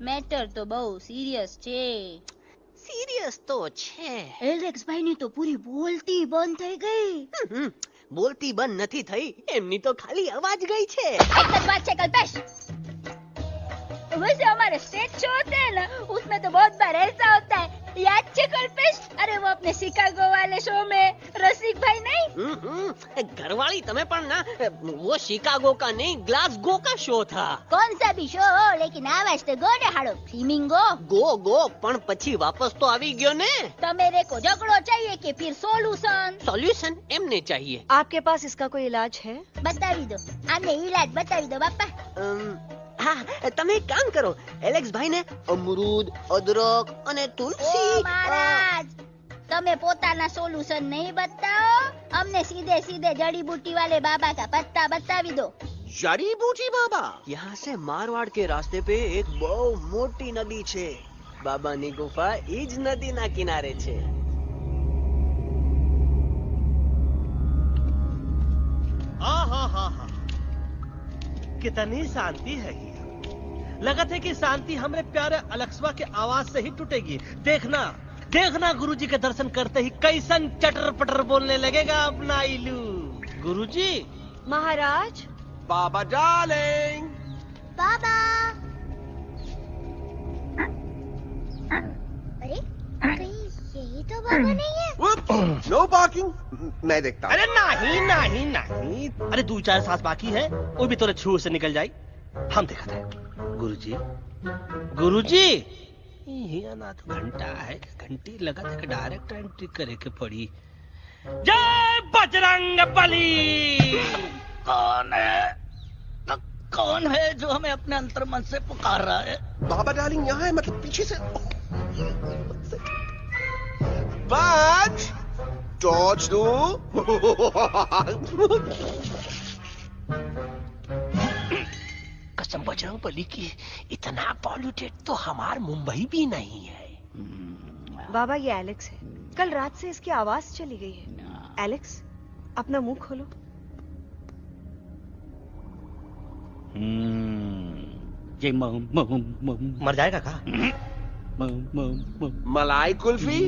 મેટર તો બહુ સિરિયસ છે। सीरियस तो छे। એલેક્સ ભાઈ ની તો પૂરી બોલતી બંધ થઈ ગઈ। बोलती बंद નથી થઈ, એમની તો ખાલી અવાજ ગઈ છે। एक बात છે कल्पेश, वैसे हमारे स्टेज शो होते हैं ना उसमें तो बहुत बार ऐसा होता है, याद है कल्पेश? अरे वो अपने शिकागो वाले शो में रसिक भाई नहीं? घरवाली तमें पण ना, वो शिकागो का नहीं ग्लासगो का शो था। कौन सा भी शो हो लेकिन आवाज तो गो ने हाड़ो फ्लेमिंगो गो पण પછી વાપસ તો આવી ગયો ને। तो मेरे को झगड़ो चाहिए कि फिर सॉल्यूशन एमने चाहिए। आपके पास इसका कोई इलाज है? बतावी दो, आने इलाज बतावी दो बापा। हाँ, તમે એક કામ કરો, એલેક્સ ભાઈ ને અમરૂદ, અદરક અને તુલસી। ओ महाराज, તમે પોતાના સોલ્યુશન नहीं बताओ, हमने सीधे सीधे जड़ी बूटी वाले बाबा का पत्ता बतावी दो। जड़ी बूटी बाबा? यहाँ से मारवाड़ के रास्ते पे एक बहु मोटी नदी छे। बाबा नी गुफा इज नदी ना किनारे छे। कितनी शांति है ये। लगत है कि शांति हमरे प्यारे अलेक्सवा के आवाज से ही टूटेगी। देखना देखना गुरुजी के दर्शन करते ही कैसन चटर पटर बोलने लगेगा अपना इलू। गुरुजी। महाराज। बाबा डार्लिंग। बाबा। अरे कहीं यही तो बाबा नहीं है? No parking. मैं देखता हूँ। अरे नहीं नहीं नहीं, अरे 2-4 सांस बाकी है, वो भी तोरे छू से निकल जाई। हम देखते हैं। गुरुजी गुरुजी ये ना तो घंटा है, घंटी लगा था कि डायरेक्ट एंट्री करे के पड़ी। जय बजरंग बली। कौन है? तो कौन है जो हमें अपने अंतर मन से पुकार रहा है? बाबा डार्लिंग यहाँ है, मतलब पीछे से। बच टॉर्च दो। कसम बजरंग बली की, इतना पॉल्यूटेड तो हमार मुंबई भी नहीं है। बाबा ये एलेक्स है, कल रात से इसकी आवाज चली गई है। एलेक्स अपना मुंह खोलो। ये मर जाएगा का? मलाई कुल्फी?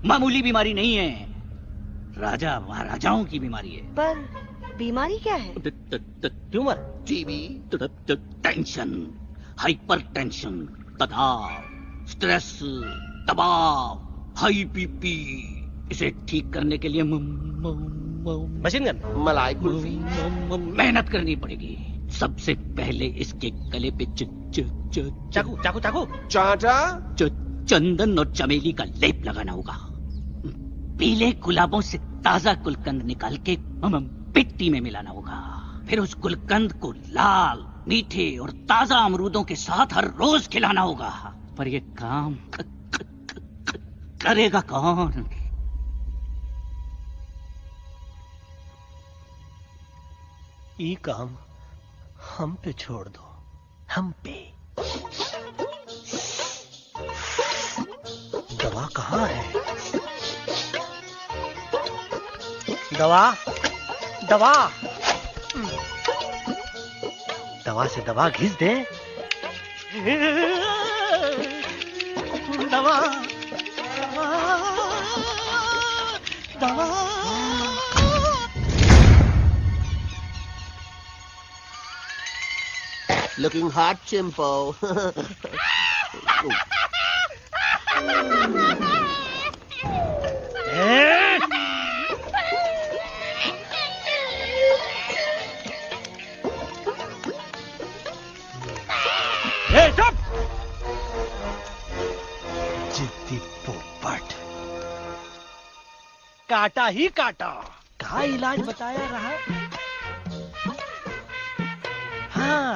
मामूली बीमारी नहीं है, राजा महाराजाओं की बीमारी है। पर बीमारी क्या है? Tumour, TB, tension, hyper tension, तनाव, स्ट्रेस, दबाव, हाई बीपी। इसे ठीक करने के लिए मशीन गन, मलाई कुल्फी, मेहनत करनी पड़ेगी। सबसे पहले इसके गले पे चाकू चाकू चाकू चाटा, चंदन और चमेली का लेप लगाना होगा। पीले गुलाबों से ताजा गुलकंद निकाल के मिट्टी में मिलाना होगा। फिर उस गुलकंद को लाल, मीठे और ताजा अमरूदों के साथ हर रोज खिलाना होगा। पर ये काम करेगा कौन? ये काम हम पे छोड़ दो, हम पे। दवा कहाँ है? दवा दवा दवा से दवा घिस दे। दवा दवा looking hot, Chimpo. चुप! जिद्दी पोपट, काटा ही काटा। का इलाज बताया रहा? हाँ।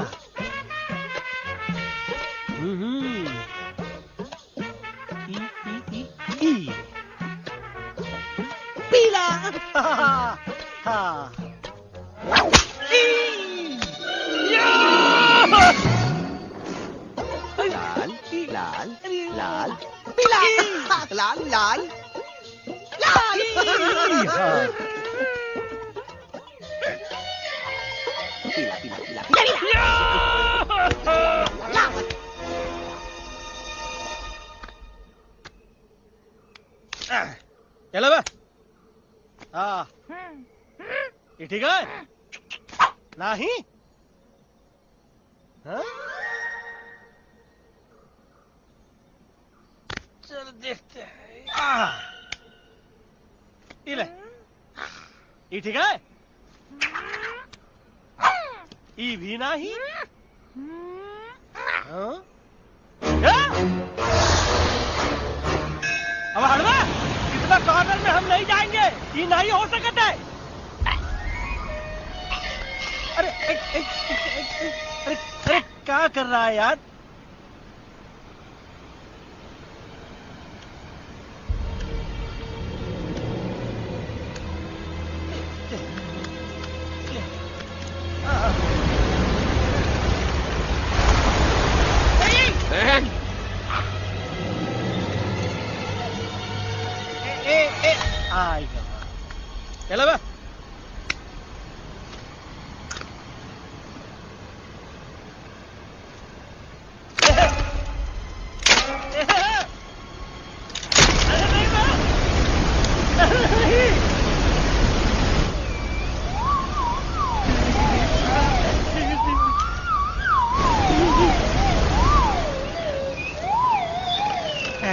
पीला। हाँ। लाल लाल लाल पीला, लाल लाल लाल। पीला पीला पीला पीला। चलो बे। हाँ, ये ठीक है? नहीं? हाँ? चल देखते हैं। ये ले, ये ठीक है? ये भी नहीं? हाँ? अब हड़वा, इतना कॉर्नर में हम नहीं जाएंगे, ये नहीं हो सकता है। अरे अरे अरे क्या कर रहा है यार? चलो बे।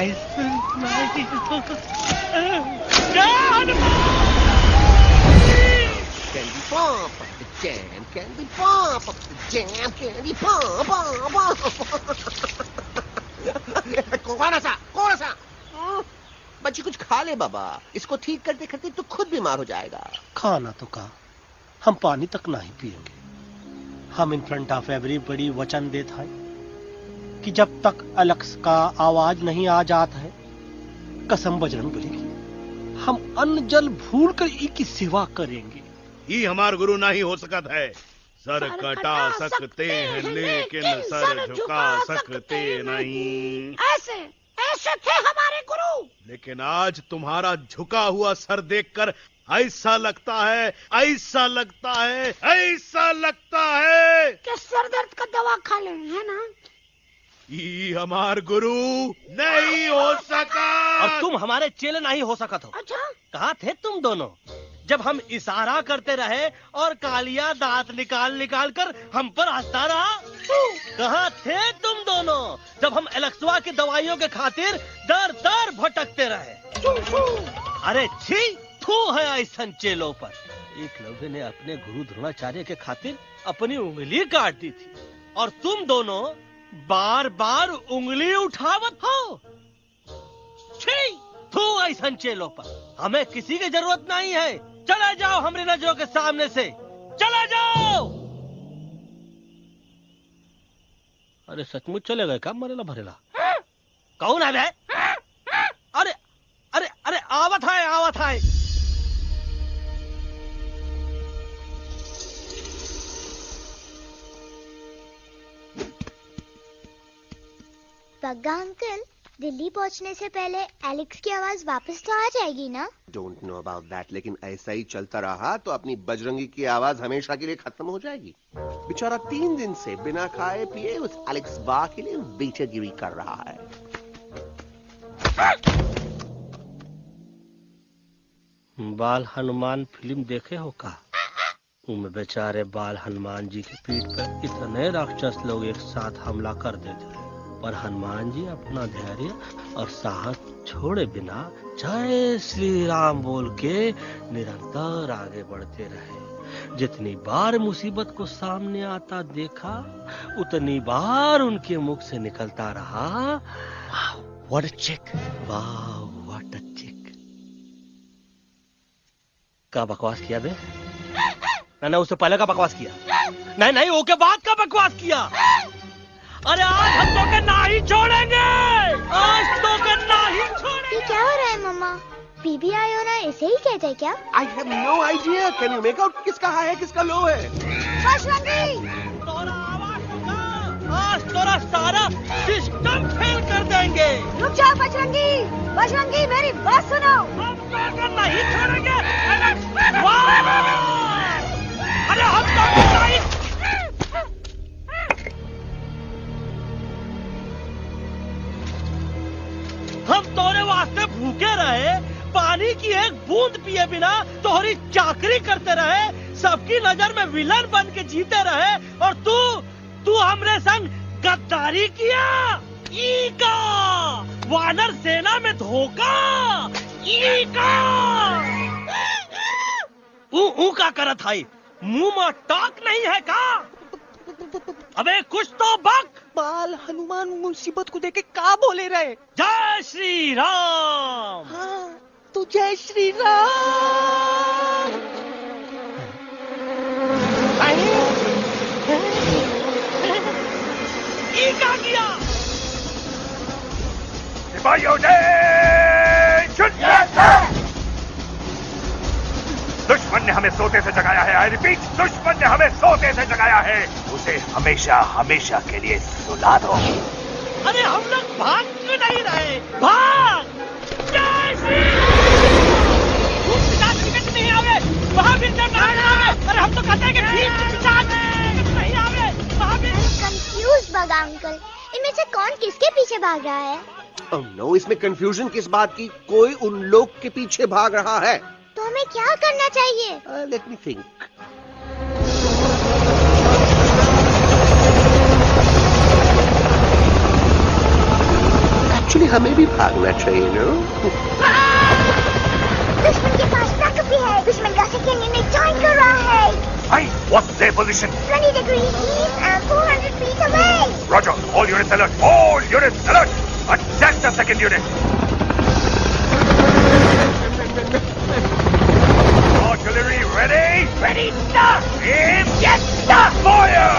Nice Candy pop, jam, candy pop, jam, candy pop, कौन सा? बच्ची कुछ खा ले बाबा, इसको ठीक करते करते तो खुद बीमार हो जाएगा। खाना तो कहा, हम पानी तक नहीं पिएंगे। हम इन फ्रंट ऑफ एवरीबॉडी वचन देता है कि जब तक एलेक्स का आवाज नहीं आ जाता है, कसम बजरंग बली की, हम अन्न जल भूल कर की सेवा करेंगे। ये हमार गुरु नहीं हो सकता है। सर कटा सकते हैं लेकिन सर झुका सकते नहीं। ऐसे थे हमारे गुरु। लेकिन आज तुम्हारा झुका हुआ सर देखकर ऐसा लगता है कि सर दर्द का दवा खा ले, है ना? ये हमार गुरु नहीं हो सका। और तुम हमारे चेले नहीं हो सका। तो अच्छा, कहाँ थे तुम दोनों जब हम इशारा करते रहे और कालिया दांत निकाल कर हम पर हंसता रहा? कहाँ थे तुम दोनों जब हम एलेक्सवा की दवाइयों के खातिर दर दर भटकते रहे? अरे छी, थू है ऐसा चेलों पर। एकलव्य ने अपने गुरु द्रोणाचार्य के खातिर अपनी उंगली काट दी थी और तुम दोनों बार बार उंगली उठावत हो। छी, थू ऐसा चेलों पर। हमें किसी की जरूरत नहीं है। चले जाओ हमारी नजरों के सामने से, चले जाओ। अरे सचमुच चले गए क्या? मरेला भरेला कौन है बे? अरे अरे अरे आवत है। बग्गा अंकल, दिल्ली पहुंचने से पहले एलेक्स की आवाज वापस तो आ जाएगी ना? डोंट नो अबाउट दैट, लेकिन ऐसा ही चलता रहा तो अपनी बजरंगी की आवाज हमेशा के लिए खत्म हो जाएगी। बेचारा 3 दिन से बिना खाए पिए उस एलेक्स बा के लिए बेचैगिरी कर रहा है। बाल हनुमान फिल्म देखे हो का? उनमें बेचारे बाल हनुमान जी की पीठ पर इतने राक्षस लोग एक साथ हमला कर देते हैं, पर हनुमान जी अपना धैर्य और साहस छोड़े बिना जय श्री राम बोल के निरंतर आगे बढ़ते रहे। जितनी बार मुसीबत को सामने आता देखा, उतनी बार उनके मुख से निकलता रहा, व्हाट अ चिक, वाह व्हाट अ चिक। का बकवास किया बे? ना उससे पहले का बकवास किया? नहीं ओके बाद का बकवास किया। अरे आज हम तो के नहीं छोड़ेंगे, आज तो के नहीं छोड़ेंगे। ये क्या हो रहा है मम्मा? बीबी आई हो ना, ऐसे ही कहते हैं क्या? I have no idea. Can you make out किसका हाई है किसका लो है? तोरा आवाज सुना, आज तोरा सारा सिस्टम फेल कर देंगे। रुक जाओ बजरंगी, मेरी बात सुनो। हम तो नहीं छोड़ेंगे। अरे हम तो नहीं। हम तोरे वास्ते भूखे रहे, पानी की एक बूंद पिए बिना तोहरी चाकरी करते रहे, सबकी नजर में विलन बन के जीते रहे, और तू हमरे संग गद्दारी किया। ईका वानर सेना में धोखा। ईका ऊ का करत है? मुंह में टाक नहीं है का? अबे कुछ तो बक। बाल हनुमान मुसीबत को देखे का बोले रहे? जय श्री राम। हाँ, तो जय श्री राम। ये क्या किया? सिपाहियों दुश्मन ने हमें सोते से जगाया है। आई रिपीट, दुश्मन ने हमें सोते से जगाया है। उसे हमेशा हमेशा के लिए सुला दो। अरे हम लोग भाग क्यों नहीं रहे? भाग! जय श्री नहीं आवे, महावीर जब नहीं आवे। अरे हम तो कहते हैं कि नहीं आवे, महावीर। कंफ्यूज बग्गा अंकल, इनमें से कौन किसके पीछे भाग रहा है? Oh no, इसमें कंफ्यूजन किस बात की? कोई उन लोग के पीछे भाग रहा है। तो हमें क्या करना चाहिए? Let me think. एक्चुअली हमें भी भागना चाहिए नो। दुश्मन के पास ताकत भी है। दुश्मन का सेकेंड यूनिट ज्वाइन कर रहा है। Hey, what's their position? 20 degrees east and 400 feet away. Roger, all units alert. All units alert. Attack the second unit. Artillery ready? Ready, sir. Aim. Yes, sir. Fire!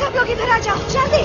सब लोग इधर आ जाओ जल्दी।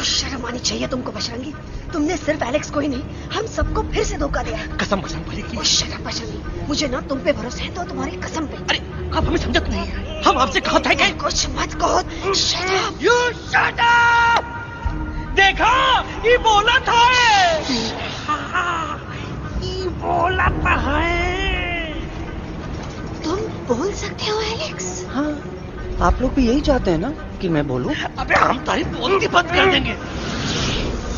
शर्म आनी चाहिए तुमको बजरंगी। तुमने सिर्फ एलेक्स को ही नहीं हम सबको फिर से धोखा दिया। कसम बजरंग बली की। शर्म बजरंगी, मुझे ना तुम पे भरोसा है तो तुम्हारी कसम पे। अरे आप हमें समझत नहीं है। हम आपसे कहा था कि कुछ मत कहो। You shut up! देखा ये बोला था ये बोला था तुम बोल सकते हो एलेक्स? हाँ, आप लोग भी यही चाहते हैं ना कि मैं बोलूं? अबे हम तारी बोलती बंद कर देंगे।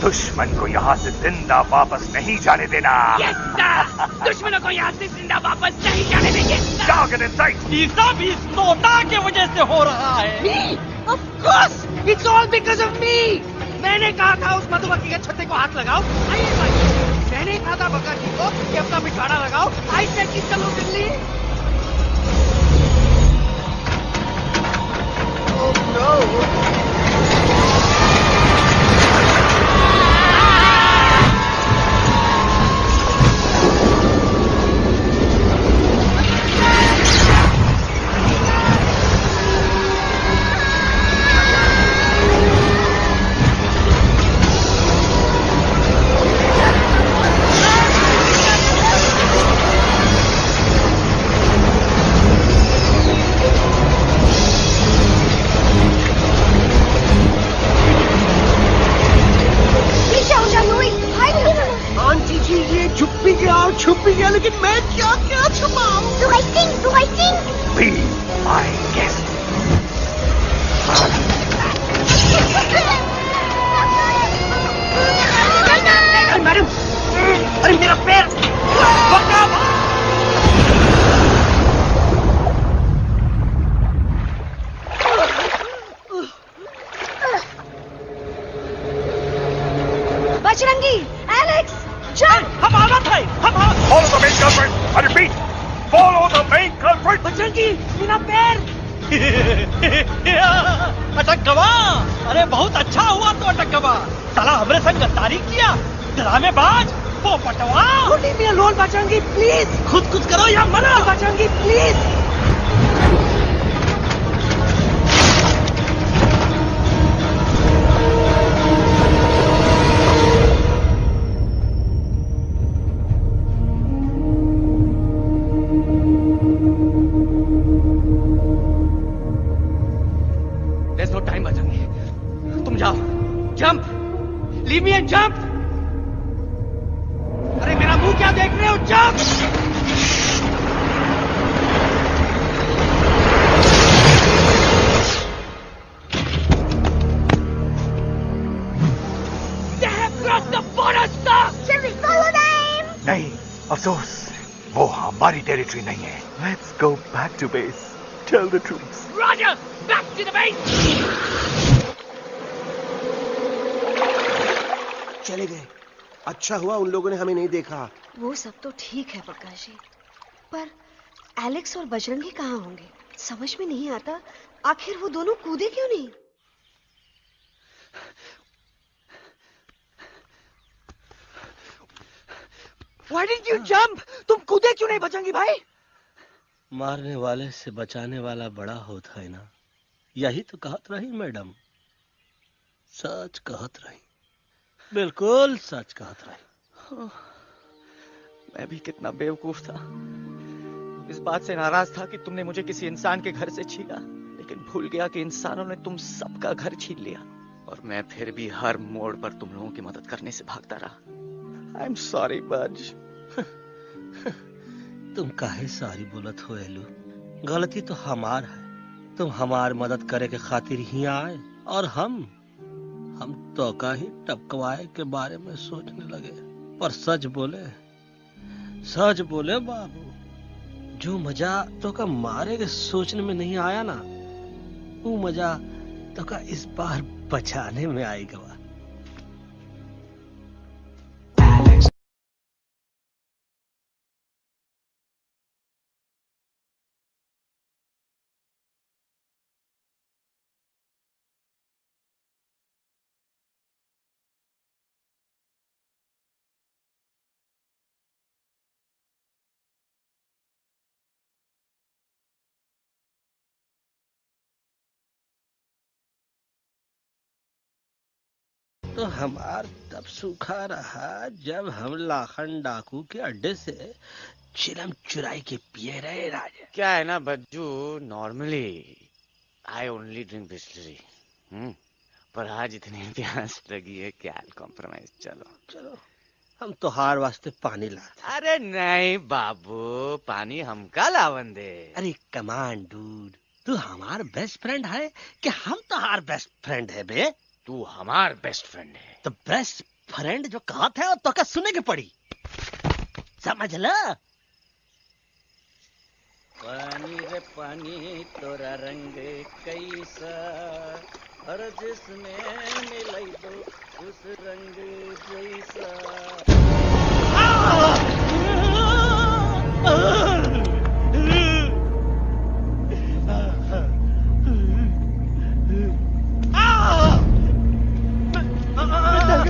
दुश्मन को यहाँ से जिंदा वापस नहीं जाने देना। Yes, sir! दुश्मनों को यहाँ से जिंदा वापस नहीं जाने देंगे। Target in sight. ये सब इस तोता की वजह से हो रहा है। Me? Of course! It's all because of me! मैंने कहा था उस मधुमक्खी के छत्ते को हाथ लगाओ। आइए भाई, मैंने कहा था बका जी को कि अपना पिछवाड़ा लगाओ। आई सेड कि चलो दिल्ली। Oh no! छुप भी गया लेकिन मैं क्या छुपाऊं? Do I sing? Be my guest. Madam, अरे मेरा पैर! बजरंगी, एलेक्स, चल! हम आना था, Follow the main culprit. I repeat, follow the main culprit. Bajrangi, मेरा पैर! अटक गवा। अरे बहुत अच्छा हुआ तो अटक गवा। साला हमरे संग गद्दारी किया, ड्रामेबाज, पोपटवा। Leave me alone, Bajrangi, please. खुद करो या मरो। Bajrangi, please. There's no time, Bajrangi. तुम जाओ। Jump! Leave me and jump! अरे मेरा मुंह क्या देख रहे हो? Jump! They have crossed the border, sir! Shall we follow them? नहीं, अफसोस, वो हमारी टेरिटरी नहीं है। Let's go back to base. Tell the troops. Roger! Back to the base! चले गए। अच्छा हुआ उन लोगों ने हमें नहीं देखा। वो सब तो ठीक है प्रकाश जी, पर एलेक्स और बजरंगी कहाँ होंगे? समझ में नहीं आता, आखिर वो दोनों कूदे क्यों नहीं? Why didn't you jump? तुम कूदे क्यों नहीं बजरंगी भाई? मारने वाले से बचाने वाला बड़ा होता है ना, यही तो कहत रही मैडम। सच कहत रही, बिल्कुल सच कहत रही। मैं भी कितना बेवकूफ था। इस बात से नाराज था कि तुमने मुझे किसी इंसान के घर से छीना, लेकिन भूल गया कि इंसानों ने तुम सबका घर छीन लिया और मैं फिर भी हर मोड़ पर तुम लोगों की मदद करने से भागता रहा। I'm sorry, बज। तुम काहे सारी बोलत हो एलू? गलती तो हमार है। तुम हमार मदद करे के खातिर ही आए और हम तो का ही टपकवाए के बारे में सोचने लगे। पर सच बोले बाबू, जो मजा तो का मारे के सोचने में नहीं आया ना, वो मजा तो का इस बार बचाने में आएगा। तो हमार तब सूखा रहा जब हम लाखन डाकू के अड्डे से चिलम चुराई के पिए रहे राजा। क्या है ना Bajju, normally I only drink Bisleri, पर आज इतनी प्यास लगी है क्या कॉम्प्रोमाइज। चलो हम तो हार वास्ते पानी ला। अरे नहीं बाबू, पानी हमका लावन दे। अरे कमान डूड, तू हमार बेस्ट फ्रेंड है कि हम तो हार बेस्ट फ्रेंड है बे? तू हमार बेस्ट फ्रेंड है। तो बेस्ट फ्रेंड जो कहा था तो क्या सुने के पड़ी, समझ ला। पानी रे पानी तोरा रंग कैसा, हर जिसमें मिलाई दो उस रंग जैसा।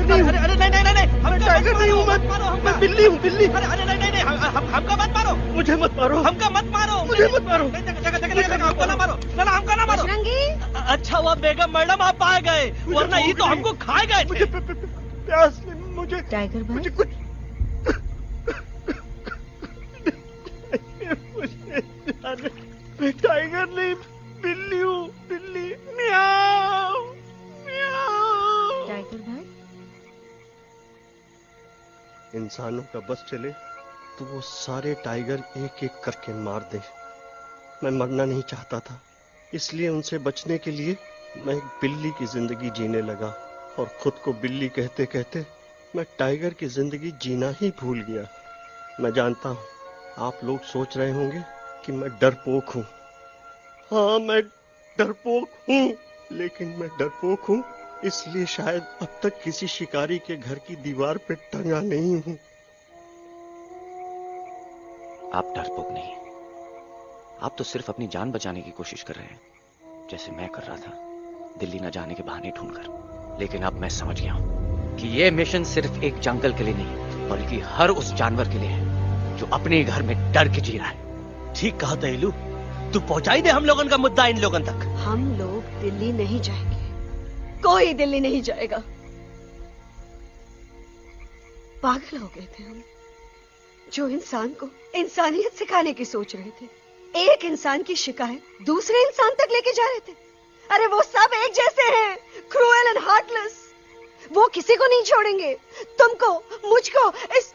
अरे नहीं, हम टाइगर नहीं हूँ, मैं बिल्ली हूँ, बिल्ली। अरे नहीं, हमका मत मारो, मुझे मत मारो, हमका मत मारो, मुझे मत मारो, हमको ना मारो, ना हमका ना मारो। अच्छा हुआ बेगम मैडम आप आ गए, वरना ये तो हमको खाए गए। मुझे प्यास नहीं, मुझे टाइगर भाई, मुझे कुछ मैं टाइगर नहीं, बिल्ली हूँ, बिल्ली। म्याऊ म्याऊ। टाइगर भाई, इंसानों का बस चले तो वो सारे टाइगर एक एक करके मार दे। मैं मरना नहीं चाहता था, इसलिए उनसे बचने के लिए मैं एक बिल्ली की जिंदगी जीने लगा और खुद को बिल्ली कहते कहते मैं टाइगर की जिंदगी जीना ही भूल गया। मैं जानता हूँ आप लोग सोच रहे होंगे कि मैं डरपोक हूँ। हाँ, मैं डरपोक हूँ, लेकिन मैं डरपोक हूँ इसलिए शायद अब तक किसी शिकारी के घर की दीवार पे टंगा नहीं हूँ। आप डरपोक नहीं, आप तो सिर्फ अपनी जान बचाने की कोशिश कर रहे हैं, जैसे मैं कर रहा था दिल्ली न जाने के बहाने ढूंढकर। लेकिन अब मैं समझ गया हूं कि यह मिशन सिर्फ एक जंगल के लिए नहीं, बल्कि हर उस जानवर के लिए है जो अपने घर में डर के जी रहा है। ठीक कहा दहलू, तू पहुंचाई दे हम लोगन का मुद्दा इन लोगन तक। हम लोग दिल्ली नहीं जाएंगे, कोई दिल्ली नहीं जाएगा। पागल हो गए थे हम, जो इंसान को इंसानियत सिखाने की सोच रहे थे, एक इंसान की शिकायत दूसरे इंसान तक लेके जा रहे थे। अरे वो सब एक जैसे हैं, क्रूएल एंड हार्टलेस। वो किसी को नहीं छोड़ेंगे, तुमको, मुझको, इस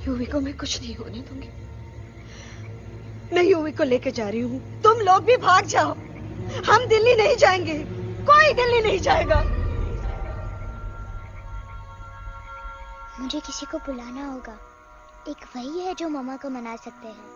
यूवी को मैं कुछ नहीं होने दूंगी। मैं यूवी को लेके जा रही हूँ, तुम लोग भी भाग जाओ। हम दिल्ली नहीं जाएंगे, कोई दिल्ली नहीं जाएगा। मुझे किसी को बुलाना होगा, एक वही है जो मामा को मना सकते हैं।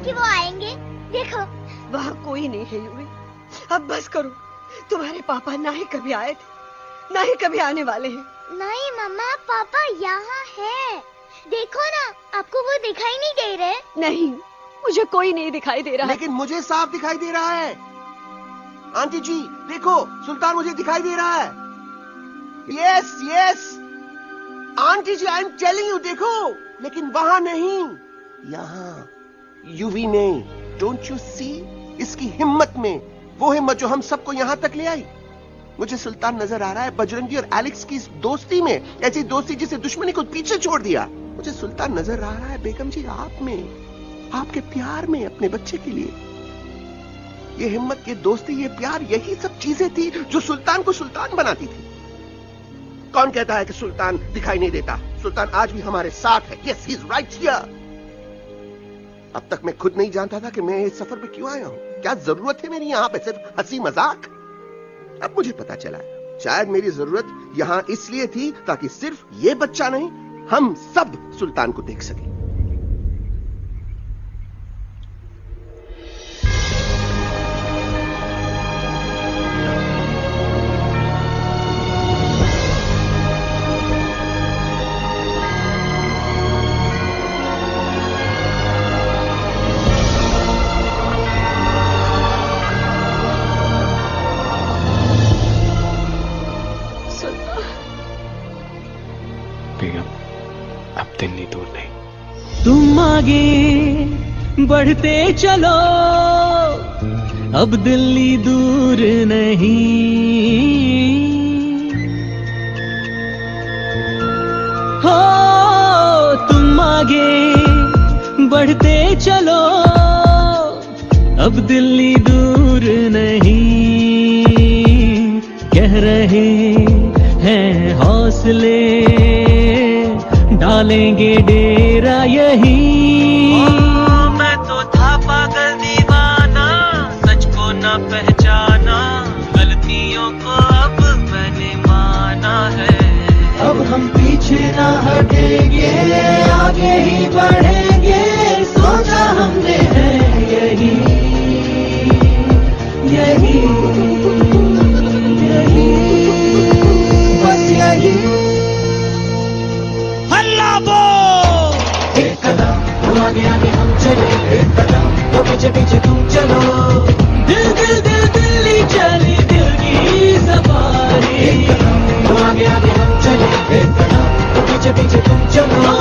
कि वो आएंगे? देखो वहाँ कोई नहीं है यूवी। अब बस करो। तुम्हारे पापा ना ही कभी आए थे, ना ही कभी आने वाले हैं। नहीं मम्मा, पापा यहाँ है। देखो ना, आपको वो दिखाई नहीं दे रहे? नहीं, मुझे कोई नहीं दिखाई दे रहा। लेकिन मुझे साफ दिखाई दे रहा है। आंटी जी देखो, सुल्तान मुझे दिखाई दे रहा है। Yes yes aunty ji, I am telling you, देखो। लेकिन वहां नहीं, यहाँ यूवी ने। Don't you see? इसकी हिम्मत में, वो हिम्मत जो हम सबको यहाँ तक ले आई। मुझे सुल्तान नजर आ रहा है बजरंगी और एलेक्स की इस दोस्ती में, ऐसी दोस्ती जिसे दुश्मनी को पीछे छोड़ दिया। मुझे सुल्तान नजर आ रहा है बेगम जी आप में, आपके प्यार में, अपने बच्चे के लिए। ये हिम्मत, ये दोस्ती, ये प्यार, यही सब चीजें थी जो सुल्तान को सुल्तान बनाती थी। कौन कहता है कि सुल्तान दिखाई नहीं देता? सुल्तान आज भी हमारे साथ है। Yes, he is right here. अब तक मैं खुद नहीं जानता था कि मैं इस सफर पे क्यों आया हूं। क्या जरूरत है मेरी यहाँ पे सिर्फ हंसी मजाक? अब मुझे पता चला है, शायद मेरी जरूरत यहाँ इसलिए थी ताकि सिर्फ ये बच्चा नहीं, हम सब सुल्तान को देख सकें। दिल्ली दूर नहीं। तुम आगे बढ़ते चलो, अब दिल्ली दूर नहीं। हो तुम आगे बढ़ते चलो, अब दिल्ली दूर नहीं। कह रहे हैं हौसले, डालेंगे डेरा यही। मैं तो था पागल दीवाना, सच को न पहचाना, गलतियों को अब मैंने माना है। अब हम पीछे ना हटेंगे, आगे ही बढ़ेंगे, सोचा हमने है यही यही यही, बस यही। एक कदम तो आगे आगे हम चले, एक कदम तो पीछे पीछे तुम चलो। दिल दिल दिल दिल्ली चली, दिल की सफारी। एक कदम तो आगे आगे हम चले, एक कदम तो पीछे पीछे तुम चलो।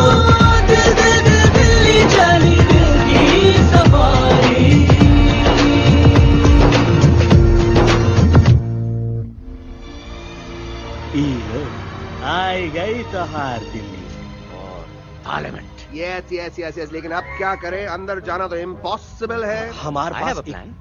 दिल दिल दिल दिल्ली चली, दिल की सफारी। आई गई तो हार दिल्ली और parliament. Yes yes yes yes, लेकिन अब क्या करें? अंदर जाना तो इम्पॉसिबल है। हमारे पास प्लान।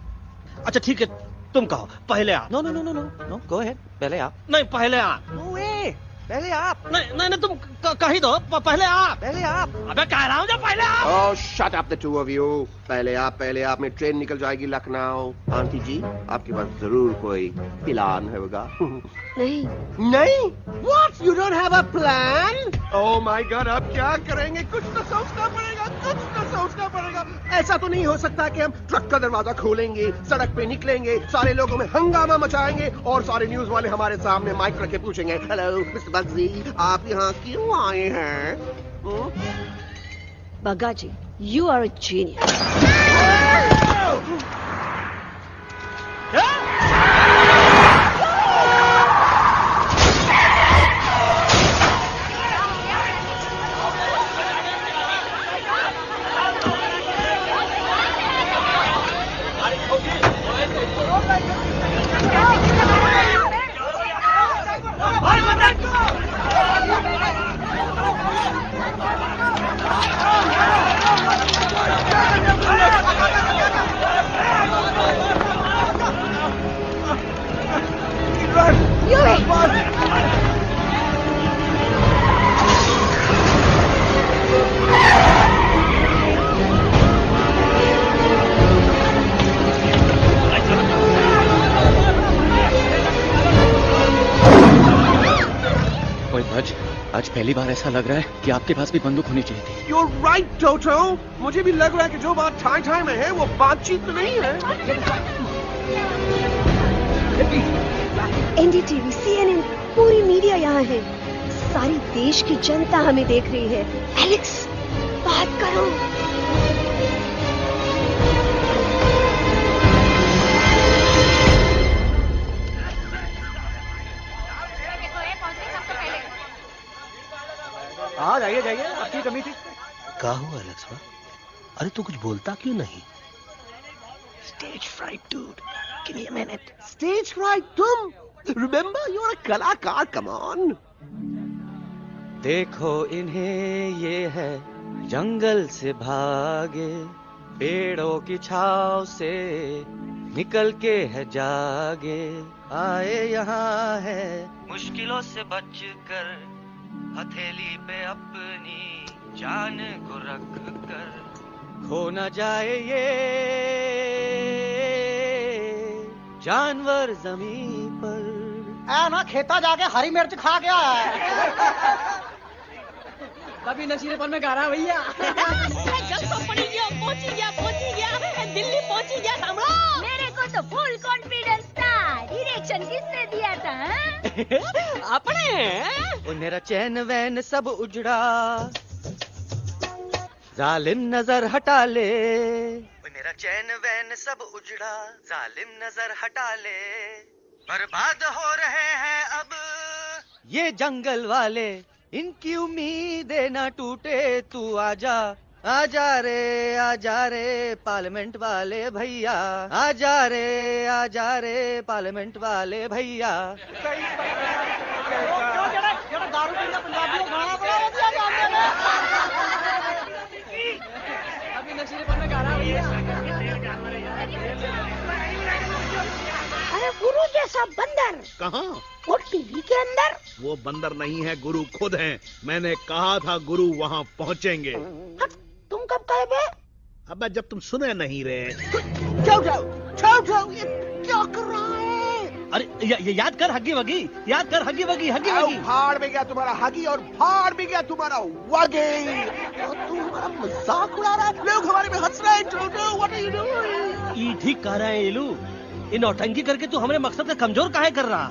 अच्छा ठीक है, तुम कहो पहले आप। No no no no no no, go ahead, पहले आप। नहीं पहले आप। नो वे, पहले आप। नहीं नहीं, तुम कही दो, पहले आप। पहले आप। अबे कह रहा हूँ जो पहले आप। Oh shut up the two of you. पहले आप में ट्रेन निकल जाएगी लखनऊ। आंटी जी आपके पास जरूर कोई प्लान होगा। नहीं नहीं? What? You don't have a plan? Oh my God, अब क्या करेंगे? कुछ तो सोचना पड़ेगा, कुछ तो सोचना पड़ेगा। ऐसा तो नहीं हो सकता कि हम ट्रक का दरवाजा खोलेंगे, सड़क पे निकलेंगे, सारे लोगों में हंगामा मचाएंगे और सारे न्यूज वाले हमारे सामने माइक रख के पूछेंगे, हेलो मिस्टर बग्जी, आप यहाँ क्यों आए हैं? बग्गा जी, you are a genius. आज पहली बार ऐसा लग रहा है कि आपके पास भी बंदूक होनी चाहिए थी। You're right, टोटो। मुझे भी लग रहा है कि जो बात ठाई ठाई में है वो बातचीत तो नहीं है। एनडीटीवी, सीएनएन, पूरी मीडिया यहाँ है। सारी देश की जनता हमें देख रही है। एलेक्स, बात करो। हाँ जाइए जाइए, आपकी कमी थी। क्या हुआ एलेक्स? अरे तू कुछ बोलता क्यों नहीं? Stage fright, dude. Give me a minute. Stage fright, तुम? Remember, you're a कलाकार. Come on. देखो इन्हें, ये है जंगल से भागे, पेड़ों की छाव से निकल के है जागे, आए यहाँ है मुश्किलों से बचकर, हथेली पे अपनी जान को रख कर, खो न जाए ये जानवर जमीन पर। ना खेता जाके हरी मिर्च खा गया है। कभी नशीलेपन में गा रहा भैया। पहुंची गया, दिल्ली पहुंची गया। सामने मेरे को तो फुल कॉन्फिडेंस था। डायरेक्शन किसने दिया था? अपने। वो मेरा चैन वैन सब उजड़ा, जालिम नजर हटा ले। मेरा चैन वैन सब उजड़ा, जालिम नजर हटा ले, बर्बाद हो रहे हैं अब ये जंगल वाले, इनकी उम्मीदें ना टूटे, तू आजा आजा रे पार्लियामेंट वाले भैया, आजा रे पार्लियामेंट वाले भैया। दारू पीना पंजाबियों खाना बड़ा दिया जानते हैं। अभी नशीलेपन में गा रहा भैया। अरे गुरु जैसा बंदर कहाँ? वो टीवी के अंदर। वो बंदर नहीं है, गुरु खुद हैं। मैंने कहा था गुरु वहाँ पहुँचेंगे। तुम कब कहे बे? अब जब तुम सुने नहीं रहे। जाओ, ये क्या कर रहा है? अरे ये याद कर हगी वगी, याद कर हगी वगी, हगी वगी। भाड़ में गया तुम्हारा हगी और भाड़ में गया तुम्हारा वगी। तो तू हमारा मजाक उड़ा रहा है, लोग हमारे में हंस रहे हैं। What are you doing? ये ठीक कह रहा है इलू, इन नौटंकी करके तू हमारे मकसद से कमजोर काहे कर रहा?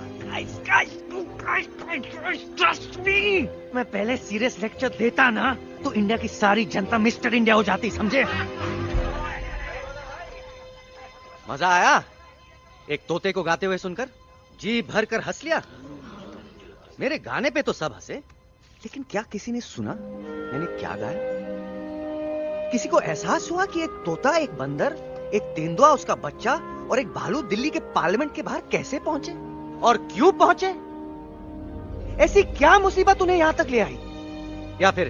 ट्रस्ट मी, मैं पहले सीरियस लेक्चर देता ना तो इंडिया की सारी जनता मिस्टर इंडिया हो जाती, समझे? मजा आया एक तोते को गाते हुए सुनकर? जी भर कर हंस लिया। मेरे गाने पे तो सब हंसे, लेकिन क्या किसी ने सुना मैंने क्या गाया? किसी को एहसास हुआ कि एक तोता, एक बंदर, एक तेंदुआ, उसका बच्चा और एक भालू दिल्ली के पार्लियामेंट के बाहर कैसे पहुंचे और क्यों पहुंचे? ऐसी क्या मुसीबत उन्हें यहां तक ले आई? या फिर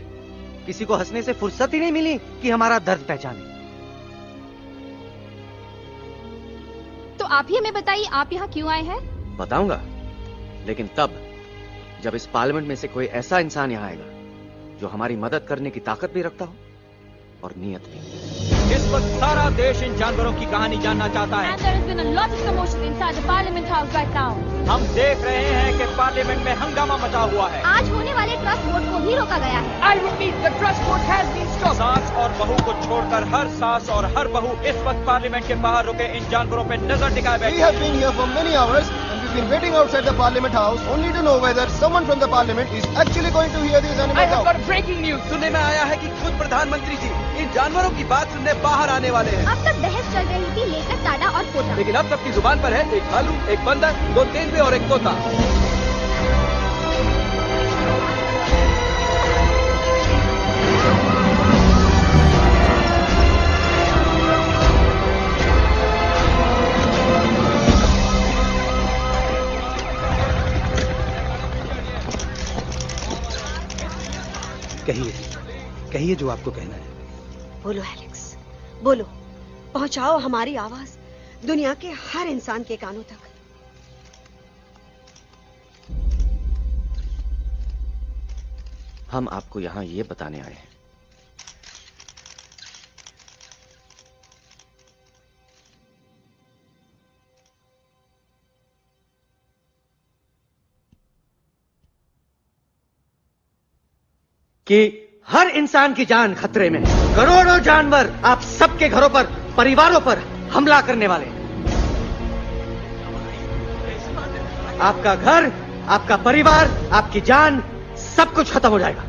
किसी को हंसने से फुर्सत ही नहीं मिली कि हमारा दर्द पहचाने? तो आप ही हमें बताइए, आप यहाँ क्यों आए हैं? बताऊंगा, लेकिन तब जब इस पार्लियामेंट में से कोई ऐसा इंसान यहाँ आएगा जो हमारी मदद करने की ताकत भी रखता हो और नीयत भी। इस वक्त सारा देश इन जानवरों की कहानी जानना चाहता है। And there has been a lot of commotion inside the Parliament House right now. हम देख रहे हैं कि पार्लियामेंट में हंगामा मचा हुआ है। आज होने वाले ट्रस्ट वोट को भी रोका गया है। I repeat, the trust vote has been stopped. सास और बहू को छोड़कर हर सास और हर बहू इस वक्त पार्लियामेंट के बाहर रुके इन जानवरों पे नजर टिकाए बैठे। We have been here for many hours and we've been waiting outside the Parliament House only to know whether someone from the Parliament is actually going to hear these animals out. I have got breaking news. सुनने में आया है कि खुद प्रधानमंत्री जी इन जानवरों की बात सुनने बाहर आने वाले हैं। अब तक बहस चल रही थी लेकर टाडा और पोता, लेकिन अब सबकी जुबान पर है एक भालू, एक बंदर, दो तेंदुए और एक तोता। कहिए जो आपको कहना है। बोलो एलेक्स, बोलो। पहुंचाओ हमारी आवाज दुनिया के हर इंसान के कानों तक। हम आपको यहां ये बताने आए हैं कि हर इंसान की जान खतरे में है। करोड़ों जानवर आप सबके घरों पर, परिवारों पर हमला करने वाले हैं। आपका घर, आपका परिवार, आपकी जान, सब कुछ खत्म हो जाएगा।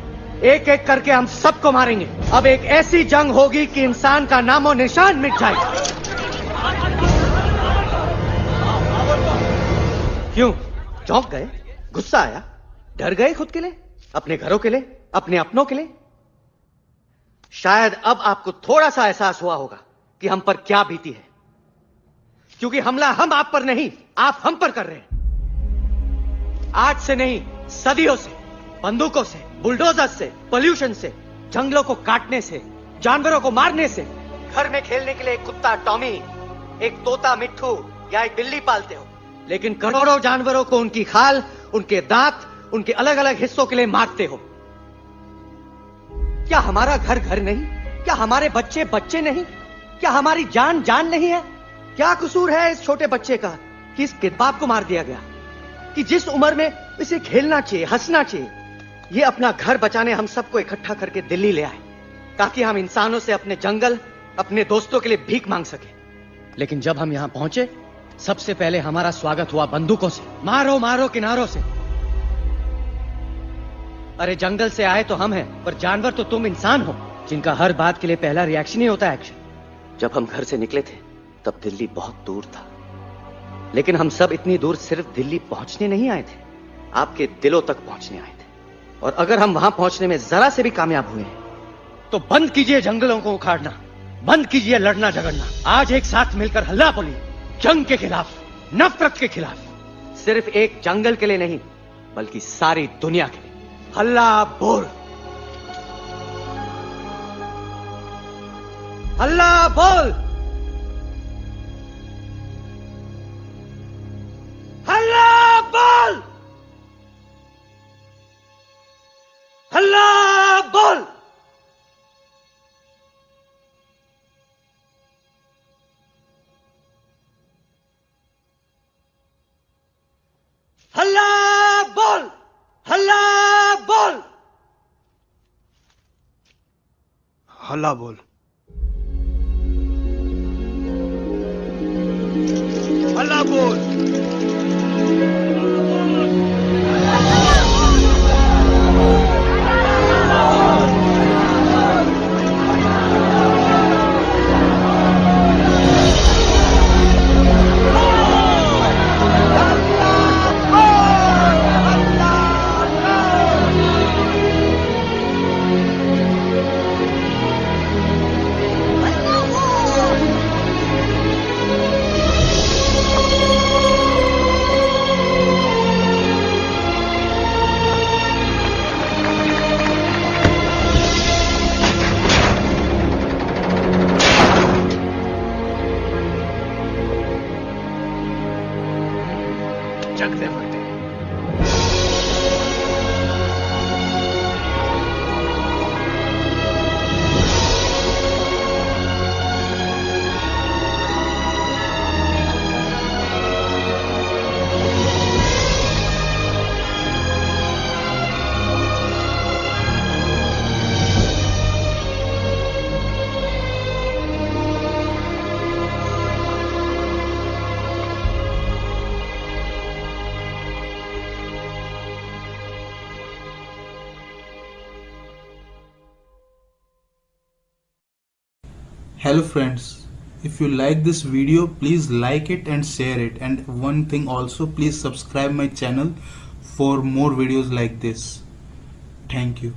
एक एक करके हम सबको मारेंगे। अब एक ऐसी जंग होगी कि इंसान का नामो निशान मिट जाएगा। क्यों चौंक गए? गुस्सा आया? डर गए खुद के लिए, अपने घरों के लिए, अपने अपनों के लिए? शायद अब आपको थोड़ा सा एहसास हुआ होगा कि हम पर क्या बीती है, क्योंकि हमला हम आप पर नहीं, आप हम पर कर रहे हैं। आज से नहीं, सदियों से, बंदूकों से, बुलडोजर से, पोल्यूशन से, जंगलों को काटने से, जानवरों को मारने से। घर में खेलने के लिए एक कुत्ता टॉमी, एक तोता मिट्ठू या एक बिल्ली पालते हो, लेकिन करोड़ों जानवरों को उनकी खाल, उनके दांत, उनके अलग अलग हिस्सों के लिए मारते हो। क्या हमारा घर घर नहीं? क्या हमारे बच्चे बच्चे नहीं? क्या हमारी जान जान नहीं है? क्या कसूर है इस छोटे बच्चे का कि इस किडनैप को मार दिया गया, कि जिस उम्र में इसे खेलना चाहिए, हंसना चाहिए। ये अपना घर बचाने हम सबको इकट्ठा करके दिल्ली ले आए ताकि हम इंसानों से अपने जंगल, अपने दोस्तों के लिए भीख मांग सके। लेकिन जब हम यहां पहुंचे, सबसे पहले हमारा स्वागत हुआ बंदूकों से, मारो मारो किनारों से। अरे जंगल से आए तो हम हैं, पर जानवर तो तुम इंसान हो, जिनका हर बात के लिए पहला रिएक्शन ही होता है एक्शन। जब हम घर से निकले थे तब दिल्ली बहुत दूर था, लेकिन हम सब इतनी दूर सिर्फ दिल्ली पहुंचने नहीं आए थे, आपके दिलों तक पहुंचने आए थे। और अगर हम वहां पहुंचने में जरा से भी कामयाब हुए तो बंद कीजिए जंगलों को उखाड़ना, बंद कीजिए लड़ना झगड़ना। आज एक साथ मिलकर हल्ला बोलिए, जंग के खिलाफ, नफरत के खिलाफ। सिर्फ एक जंगल के लिए नहीं, बल्कि सारी दुनिया के लिए। हल्ला बोल, हल्ला बोल, हल्ला बोल, हल्ला बोल। हल्ला बोल, हल्ला बोल, हल्ला बोल, हल्ला बोल। Hello friends, if you like this video, please like it and share it, and one thing also, please subscribe my channel for more videos like this. Thank you.